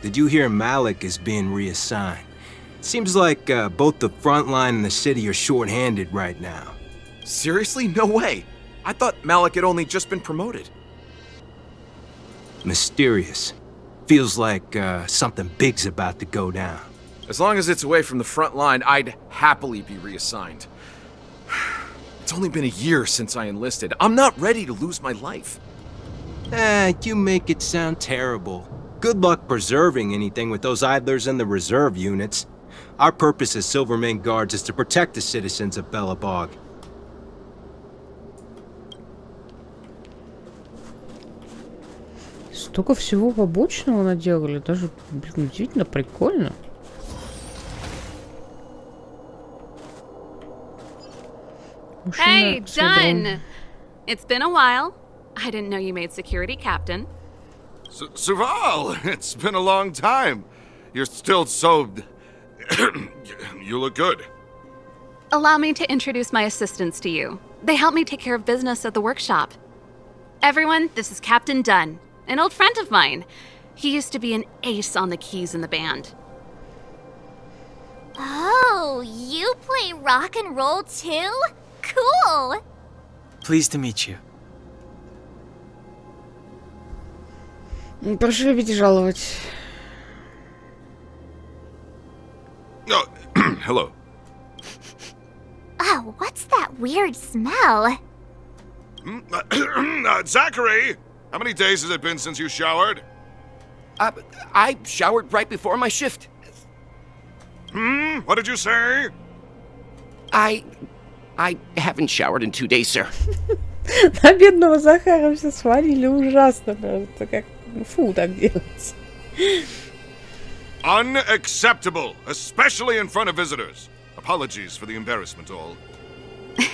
Did you hear Malik is being reassigned? Seems like both the front line and the city are short-handed right now. Seriously? No way. I thought Malik had only just been promoted. Mysterious. Feels like something big's about to go down. As long as it's away from the front line, I'd happily be reassigned. It's only been a year since I enlisted. I'm not ready to lose my life. You make it sound terrible. Good luck preserving anything with those idlers in the reserve units. Our purpose as Silvermane Guards is to protect the citizens of Belobog. Столько всего побочного наделали, даже, блин, удивительно прикольно. Hey, с ведром. done! It's been a while. I didn't know you made security captain. Serval, it's been a long time. You're still so... You look good. Allow me to introduce my assistants to you. They help me take care of business at the workshop. Everyone, this is Captain Dunn, an old friend of mine. He used to be an ace on the keys in the band. Oh, you play rock and roll too? Cool! Pleased to meet you. Прошу любить и жаловать. Oh, hello. Oh, what's that weird smell? Zachary! How many days has it been since you showered? I showered right before my shift. What did you say? I haven't showered in 2 days, sir. На бедного Захара все свалили ужасно. Просто как... Фу, так делать. Unacceptable, especially in front of visitors. Apologies for the embarrassment, all.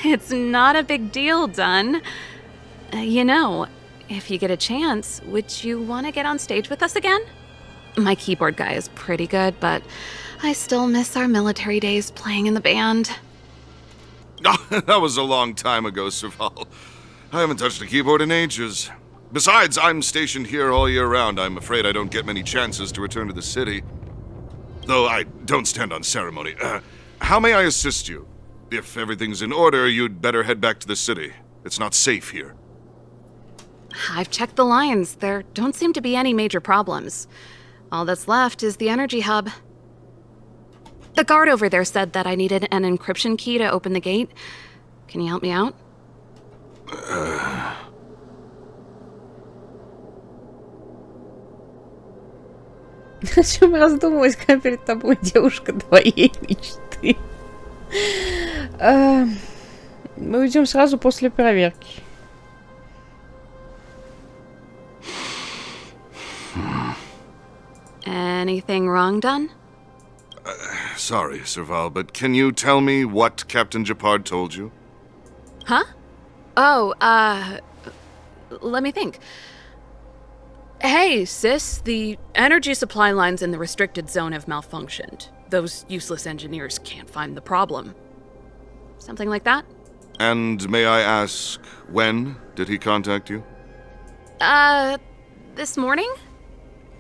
It's not a big deal, Dunn. You know, if you get a chance, would you want to get on stage with us again? My keyboard guy is pretty good, but I still miss our military days playing in the band. That was a long time ago, Serval. I haven't touched a keyboard in ages. Besides, I'm stationed here all year round. I'm afraid I don't get many chances to return to the city. Though I don't stand on ceremony. How may I assist you? If everything's in order, you'd better head back to the city. It's not safe here. I've checked the lines. There don't seem to be any major problems. All that's left is the energy hub. The guard over there said that I needed an encryption key to open the gate. Can you help me out? О чем раздумывать, когда перед тобой девушка твоей мечты? Мы уйдем сразу после проверки. Anything wrong, Dunn? Sorry, Serval, but can you tell me what Captain Japard told you? Huh? Oh, let me think. Hey, sis, the energy supply lines in the restricted zone have malfunctioned. Those useless engineers can't find the problem. Something like that? And may I ask, when did he contact you? This morning?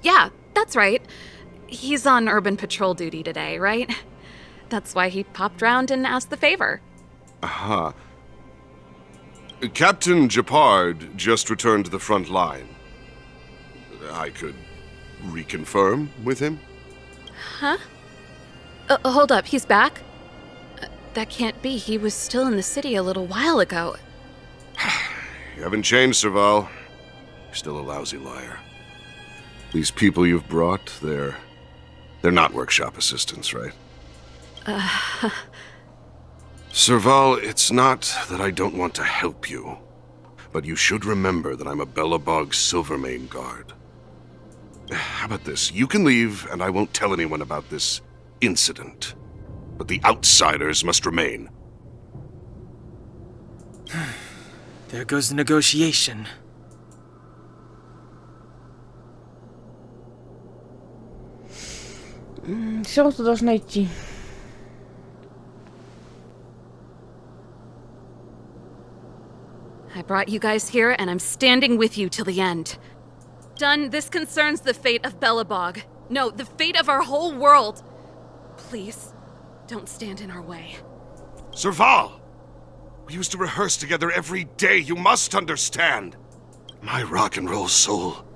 Yeah, that's right. He's on urban patrol duty today, right? That's why he popped round and asked the favor. Aha. Captain Japard just returned to the front line. I could reconfirm with him? Huh? Hold up, he's back? That can't be. He was still in the city a little while ago. You haven't changed, Serval. You're still a lousy liar. These people you've brought, they're not workshop assistants, right? Serval, it's not that I don't want to help you, but you should remember that I'm a Belobog Silvermane guard. How about this? You can leave, and I won't tell anyone about this incident. But the outsiders must remain. There goes the negotiation. Все равно ты должна идти. I brought you guys here, and I'm standing with you till the end. Dunn, this concerns the fate of Belobog. No, the fate of our whole world. Please, don't stand in our way. Serval! We used to rehearse together every day, you must understand. My rock and roll soul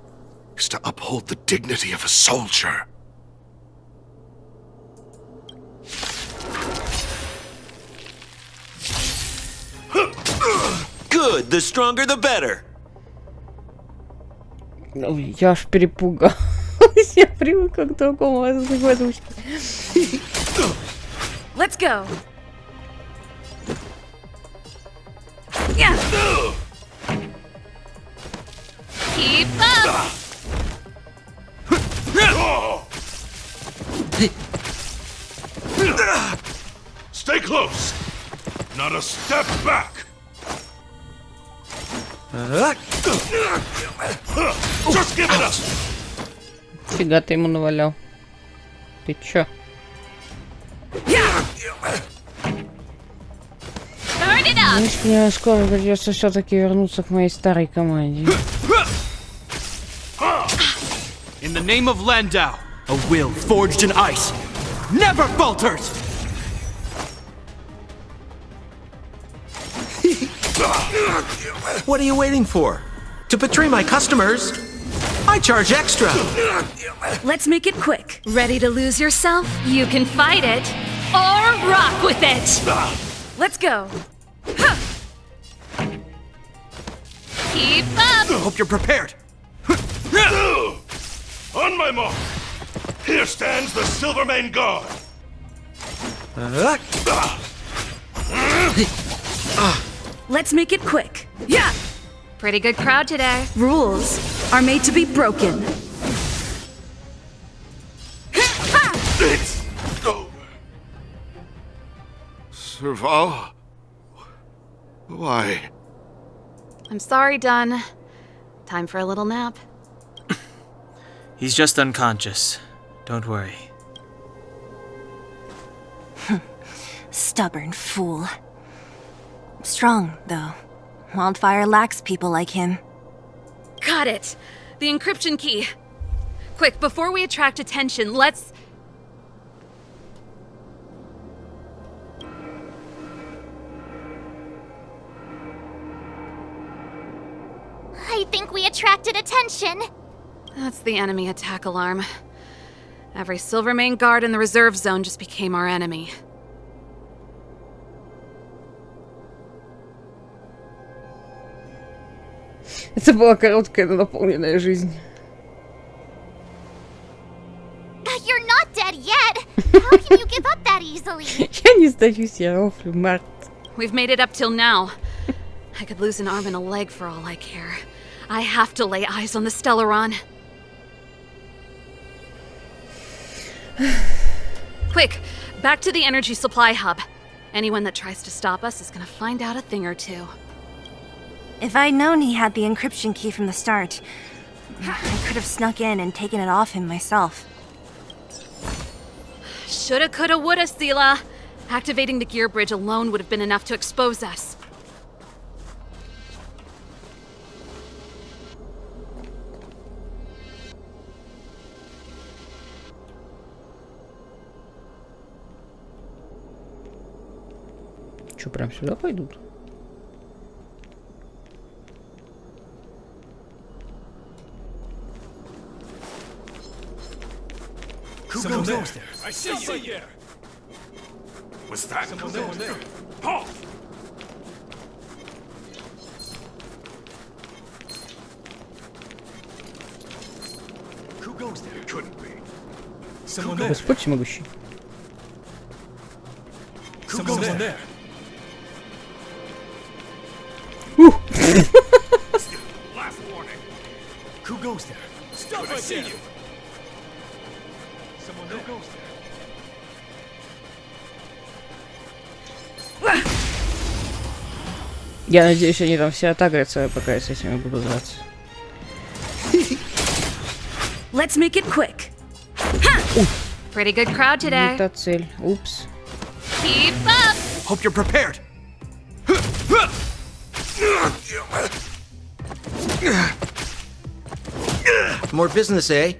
is to uphold the dignity of a soldier. Good, the stronger the better. Ну, я аж перепугалась. Я привыкла к другому озвучке. Let's go. Yeah. Keep up. Stay close. Not a step back! Just give it up! Фига ты ему навалял. Ты чё? Значит, мне скоро придется все-таки вернуться к моей старой команде. In the name of Landau, a will forged in ice never falters! What are you waiting for? To betray my customers? I charge extra! Let's make it quick. Ready to lose yourself? You can fight it, or rock with it! Let's go! Keep up! Hope you're prepared! On my mark! Here stands the Silvermane Guard! Let's make it quick. Yeah! Pretty good crowd today. Rules are made to be broken. It's over. Serval? Why? I'm sorry, Dunn. Time for a little nap. He's just unconscious. Don't worry. Stubborn fool. Strong, though. Wildfire lacks people like him. Got it! The encryption key. Quick, before we attract attention, let's... I think we attracted attention. That's the enemy attack alarm. Every Silvermane guard in the reserve zone just became our enemy. Это была короткая, но наполненная жизнь. You're not dead yet. How can you give up that easily? Я не сдаюсь, я рофлю, Март. We've made it up till now. I could lose an arm and a leg for all I care. I have to lay eyes on the Stellaron. Quick, back to the energy supply hub. Anyone that tries to stop us is gonna find out a thing or two. If I'd known he had the encryption key from the start, I could have snuck in and taken it off him myself. Shoulda, coulda, woulda, Sela. Activating the gear bridge alone would have been enough to expose us. Чё, прям сюда пойдут? Someone there. I see you. What's that? Someone there. Halt! Who goes there? Couldn't be. Someone there. Господь всемогущий. Someone there. Last warning. Who goes there? Stop! I see you. Someone there. Who goes there? Я надеюсь, они там все отагрятся, пока я с этими буду драться. Let's make it quick. Pretty good crowd today. Не та цель. Упс. Keep up! Hope you're prepared. More business, eh?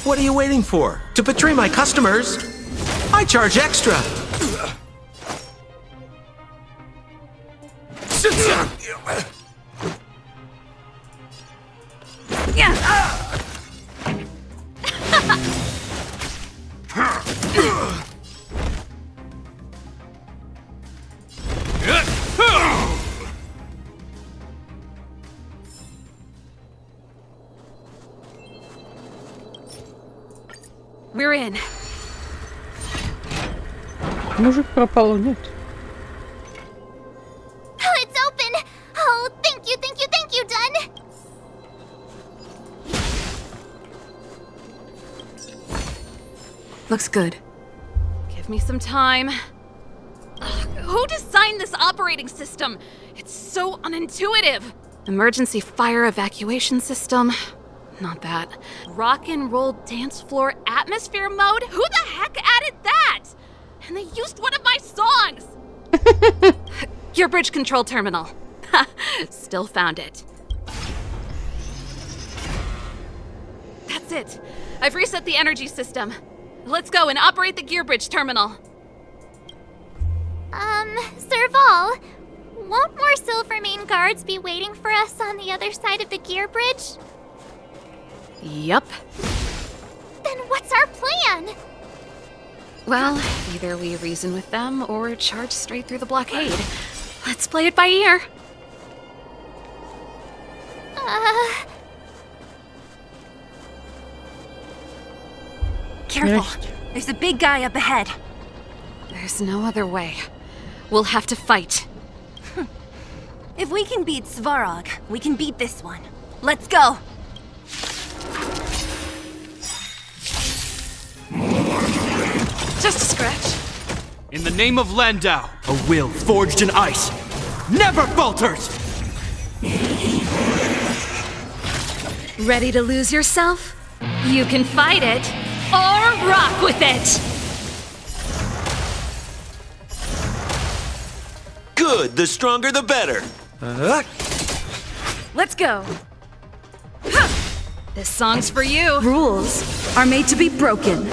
What are you waiting for? To betray my customers? I charge extra! We're in. Мужик пропал, нет? Oh, it's open! Oh, thank you, Dunn! Looks good. Give me some time. Ugh, who designed this operating system? It's so unintuitive. Emergency fire evacuation system. Not that. Rock and roll dance floor atmosphere mode? Who the heck added that? And they used one of my songs! Your bridge control terminal. Still found it. That's it. I've reset the energy system. Let's go and operate the gear bridge terminal. Serval, won't more Silvermane guards be waiting for us on the other side of the gear bridge? Yup. Then what's our plan? Well, either we reason with them or charge straight through the blockade. Let's play it by ear. Careful. There's a big guy up ahead. There's no other way. We'll have to fight. If we can beat Svarog, we can beat this one. Let's go! Just a scratch. In the name of Landau, a will forged in ice never falters! Ready to lose yourself? You can fight it, or rock with it! Good, the stronger the better. Let's go. This song's for you. Rules are made to be broken.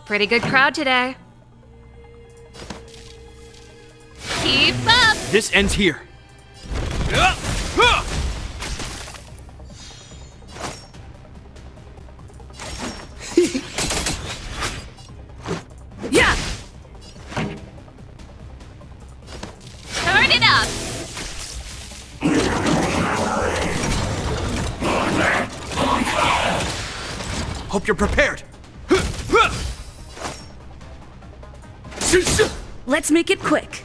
Pretty good crowd today. Keep up! This ends here. Yeah! Turn it up! Hope you're prepared. Let's make it quick.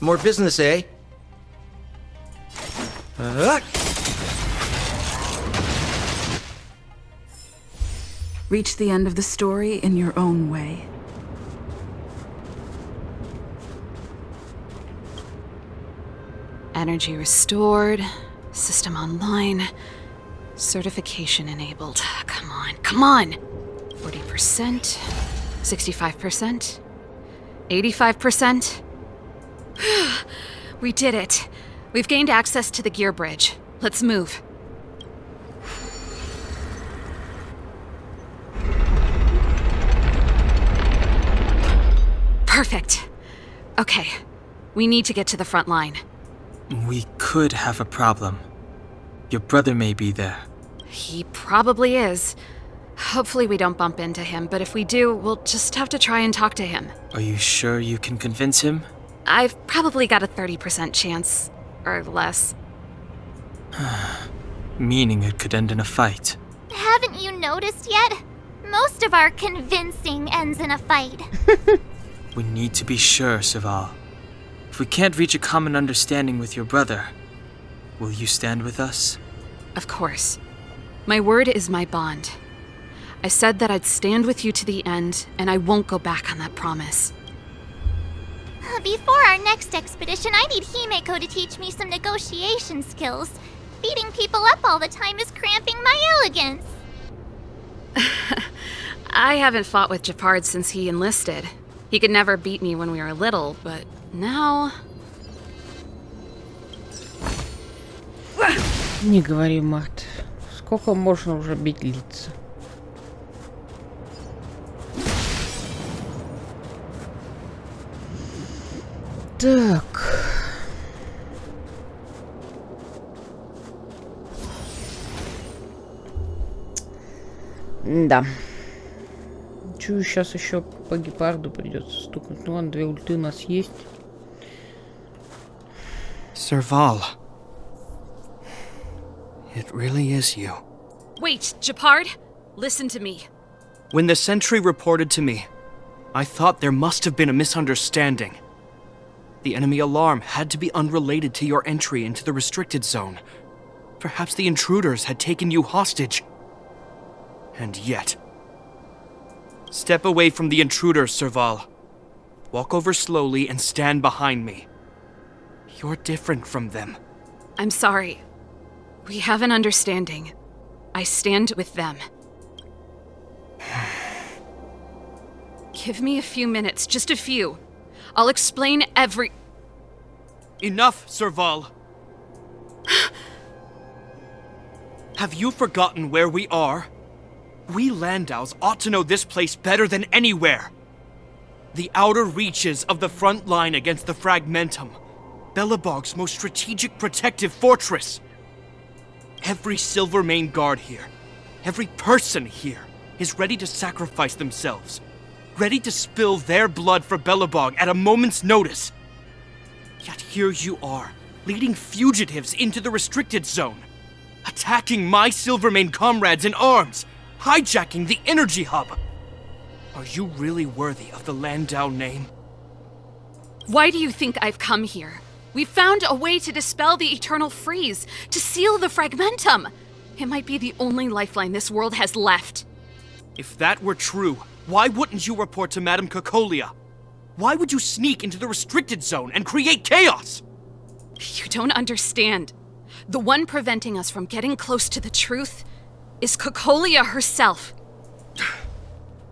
More business, eh? Reach the end of the story in your own way. Energy restored, system online, certification enabled. Come on, come on! 40%, 65%, 85%. We did it. We've gained access to the gear bridge. Let's move. Perfect. Okay, we need to get to the front line. We could have a problem. Your brother may be there. He probably is. Hopefully we don't bump into him, but if we do, we'll just have to try and talk to him. Are you sure you can convince him? I've probably got a 30% chance, or less. Meaning it could end in a fight. Haven't you noticed yet? Most of our convincing ends in a fight. We need to be sure, Serval. If we can't reach a common understanding with your brother, will you stand with us? Of course. My word is my bond. I said that I'd stand with you to the end, and I won't go back on that promise. Before our next expedition, I need Himeko to teach me some negotiation skills. Beating people up all the time is cramping my elegance. I haven't fought with Japard since he enlisted. He could never beat me when we were little, but now... Не говори, Март. Сколько можно уже бить лица? Так. Да. Чую, сейчас еще по гепарду придется стукнуть. Ну ладно, 2 ульты у нас есть. Serval. It really is you. Wait, Japard, listen to me. When the sentry reported to me, I thought there must have been a misunderstanding. The enemy alarm had to be unrelated to your entry into the restricted zone. Perhaps the intruders had taken you hostage. And yet... Step away from the intruders, Serval. Walk over slowly and stand behind me. You're different from them. I'm sorry. We have an understanding. I stand with them. Give me a few minutes, just a few. I'll explain every... Enough, Serval. Have you forgotten where we are? We Landaus ought to know this place better than anywhere. The outer reaches of the front line against the Fragmentum. Belobog's most strategic protective fortress. Every Silvermane guard here, every person here, is ready to sacrifice themselves. Ready to spill their blood for Belobog at a moment's notice. Yet here you are, leading fugitives into the restricted zone. Attacking my Silvermane comrades in arms. Hijacking the energy hub. Are you really worthy of the Landau name? Why do you think I've come here? We found a way to dispel the eternal freeze, to seal the Fragmentum. It might be the only lifeline this world has left. If that were true, why wouldn't you report to Madame Cocolia? Why would you sneak into the restricted zone and create chaos? You don't understand. The one preventing us from getting close to the truth is Cocolia herself.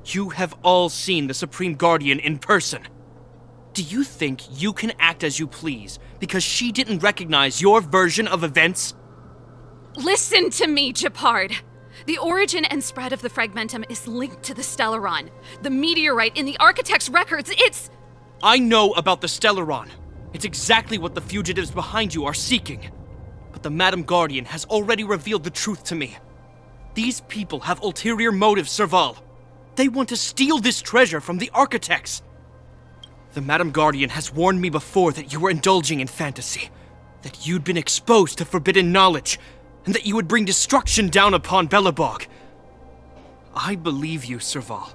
You have all seen the Supreme Guardian in person. Do you think you can act as you please because she didn't recognize your version of events? Listen to me, Gepard. The origin and spread of the Fragmentum is linked to the Stellaron. The meteorite in the Architect's records, it's... I know about the Stellaron. It's exactly what the fugitives behind you are seeking. But the Madam Guardian has already revealed the truth to me. These people have ulterior motives, Serval. They want to steal this treasure from the Architects. The Madam Guardian has warned me before that you were indulging in fantasy, that you'd been exposed to forbidden knowledge, and that you would bring destruction down upon Belobog. I believe you, Serval.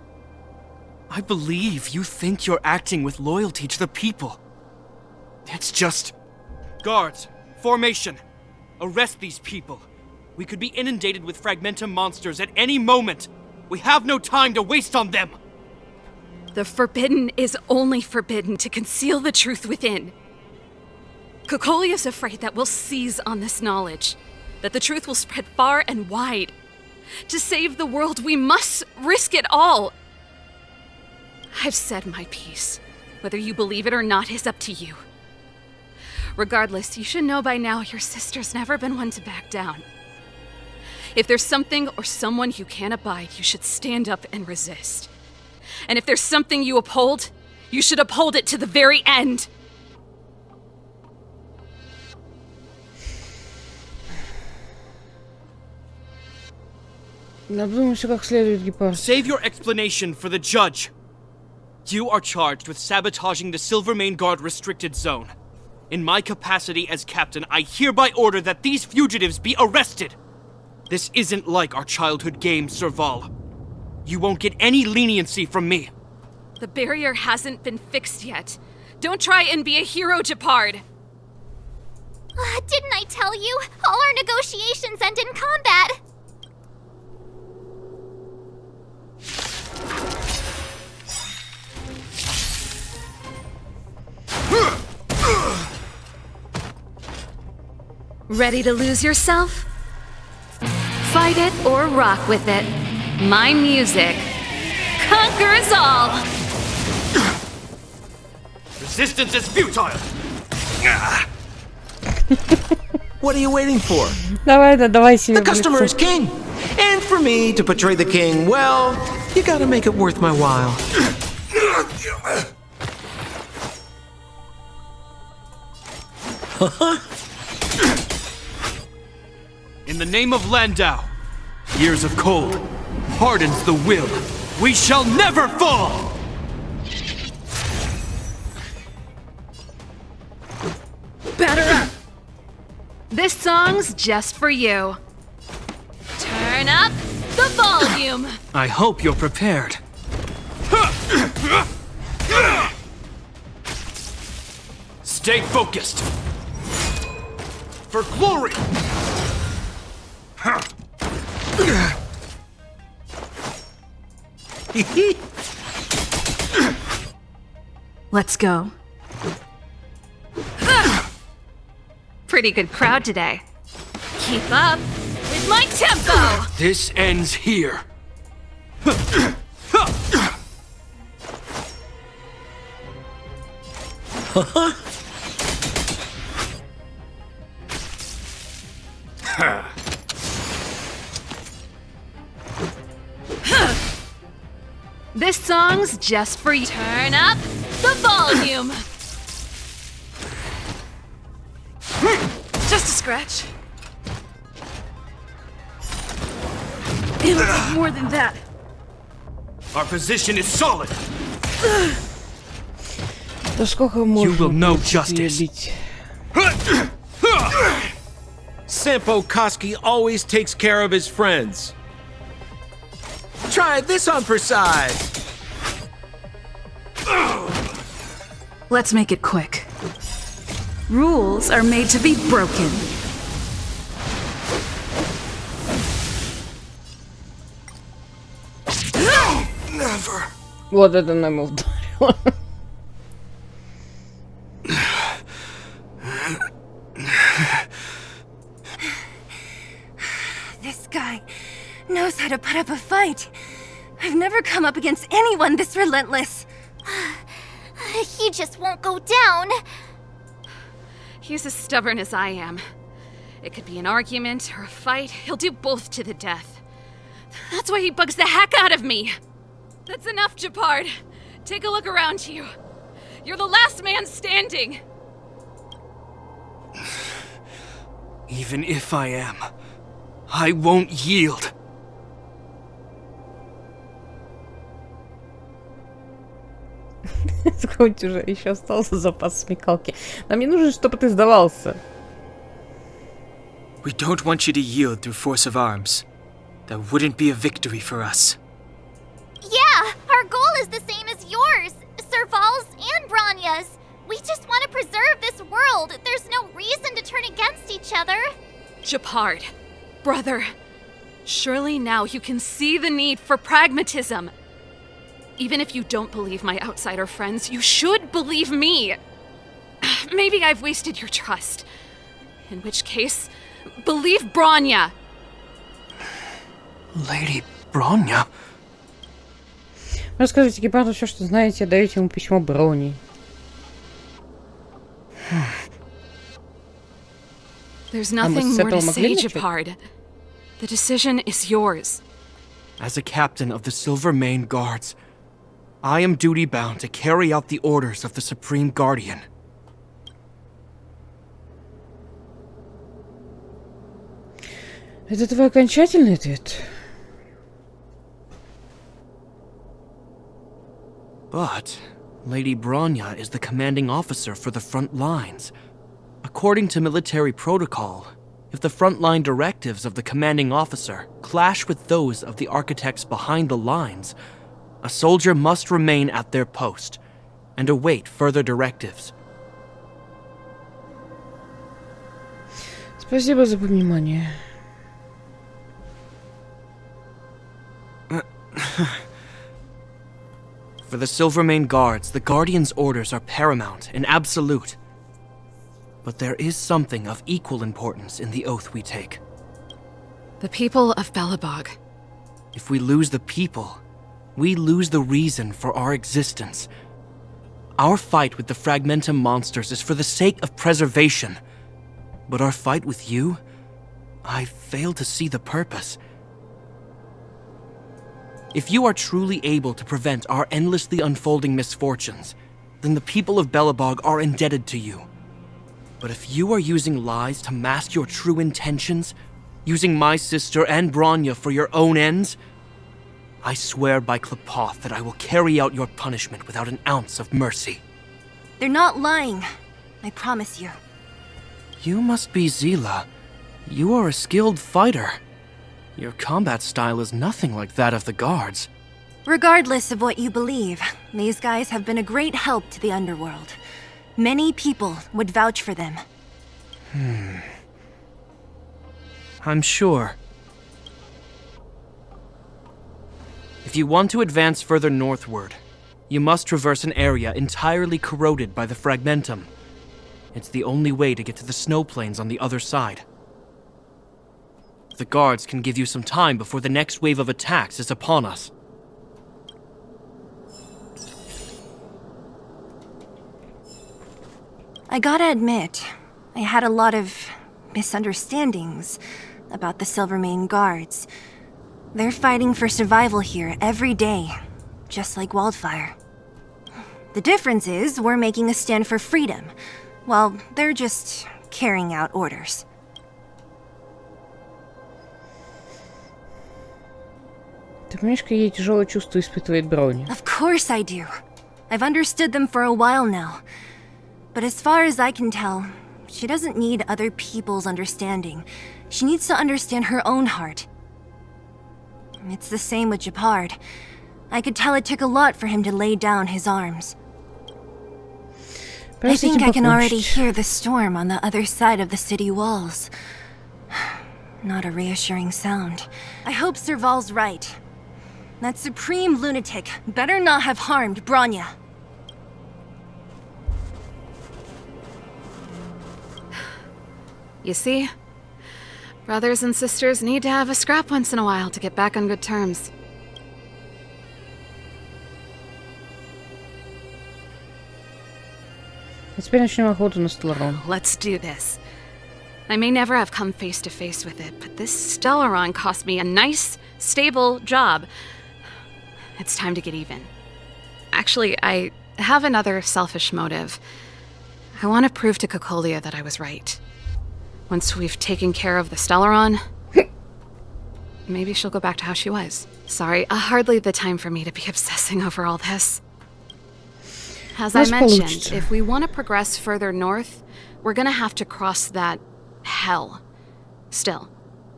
I believe you think you're acting with loyalty to the people. It's just... Guards, formation. Arrest these people. We could be inundated with Fragmentum monsters at any moment. We have no time to waste on them. The forbidden is only forbidden to conceal the truth within. Cocolia's afraid that we'll seize on this knowledge, that the truth will spread far and wide. To save the world, we must risk it all. I've said my piece. Whether you believe it or not is up to you. Regardless, you should know by now your sister's never been one to back down. If there's something or someone you can't abide, you should stand up and resist. And if there's something you uphold, you should uphold it to the very end. Save your explanation for the judge. You are charged with sabotaging the Silvermane Guard restricted zone. In my capacity as captain, I hereby order that these fugitives be arrested. This isn't like our childhood game, Serval. You won't get any leniency from me. The barrier hasn't been fixed yet. Don't try and be a hero, Gepard. Didn't I tell you? All our negotiations end in combat. Ready to lose yourself? Fight it or rock with it. My music conquers all! Resistance is futile! What are you waiting for? Давай себе. The customer is king! And for me to portray the king, well, you gotta make it worth my while. In the name of Landau, years of cold hardens the will. We shall never fall! Batter up! This song's just for you. Turn up the volume! I hope you're prepared. Stay focused. For glory! Let's go. Pretty good crowd today. Keep up with my tempo! This ends here. This song's just for you. Turn up the volume! Just a scratch. It'll take more than that. Our position is solid. Да сколько можно You will know её justice. бить? Sampo Koski always takes care of his friends. Try this on for size. Let's make it quick. Rules are made to be broken. Never. Вот это нам ударило. This guy knows how to put up a fight. I've never come up against anyone this relentless. He just won't go down. He's as stubborn as I am. It could be an argument or a fight. He'll do both to the death. That's why he bugs the heck out of me. That's enough, Japard. Take a look around you. You're the last man standing. Even if I am, I won't yield. Сколько уже еще остался запас смекалки. Нам не нужно, чтобы ты сдавался. We don't want you to yield through force of arms. That wouldn't be a victory for us. Yeah, our goal is the same as yours, Serval's and Branya's. We just want to preserve this world. There's no reason to turn against each other. Japard, brother, surely now you can see the need for pragmatism. Even if you don't believe my outsider friends, you should believe me. Maybe I've wasted your trust. In which case, believe Branya. Lady Bronya? Рассказывайте экипажу все, что знаете, даете ему письмо Брони. There's nothing more to say, Japard. The decision is yours. As a captain of the Silver Mane Guards, I am duty-bound to carry out the orders of the Supreme Guardian. Это твой окончательный ответ? But Lady Bronya is the commanding officer for the front lines. According to military protocol, if the frontline directives of the commanding officer clash with those of the architects behind the lines, a soldier must remain at their post and await further directives. Спасибо за понимание. For the Silvermane Guards, the Guardian's orders are paramount and absolute. But there is something of equal importance in the oath we take. The people of Belobog. If we lose the people, we lose the reason for our existence. Our fight with the Fragmentum monsters is for the sake of preservation. But our fight with you? I fail to see the purpose. If you are truly able to prevent our endlessly unfolding misfortunes, then the people of Belobog are indebted to you. But if you are using lies to mask your true intentions, using my sister and Bronya for your own ends, I swear by Klapoth that I will carry out your punishment without an ounce of mercy. They're not lying. I promise you. You must be Zila. You are a skilled fighter. Your combat style is nothing like that of the guards. Regardless of what you believe, these guys have been a great help to the underworld. Many people would vouch for them. I'm sure. If you want to advance further northward, you must traverse an area entirely corroded by the fragmentum. It's the only way to get to the snow plains on the other side. The guards can give you some time before the next wave of attacks is upon us. I gotta admit, I had a lot of misunderstandings about the Silvermane guards. They're fighting for survival here every day, just like Wildfire. The difference is we're making a stand for freedom, while they're just carrying out orders. Ты понимаешь, какие тяжелые чувства испытывает Броня? Of course I do. I've understood them for a while now. But as far as I can tell, she doesn't need other people's understanding. She needs to understand her own heart. It's the same with Japard. I could tell it took a lot for him to lay down his arms. I think I can already hear the storm on the other side of the city walls. Not a reassuring sound. I hope Serval's right. That supreme lunatic better not have harmed Bronya. You see? Brothers and sisters need to have a scrap once in a while to get back on good terms. Теперь начнем охоту на Stellaron. Let's do this. I may never have come face to face with it, but this Stellaron cost me a nice, stable job. It's time to get even. Actually, I have another selfish motive. I want to prove to Cocolia that I was right. Once we've taken care of the Stellaron, maybe she'll go back to how she was. Sorry, hardly the time for me to be obsessing over all this. As I mentioned, if we want to progress further north, we're gonna have to cross that hell. Still,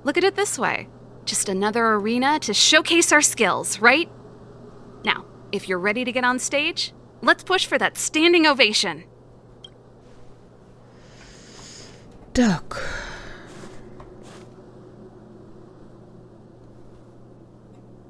look at it this way. Just another arena to showcase our skills, right? Now, if you're ready to get on stage, let's push for that standing ovation. Так.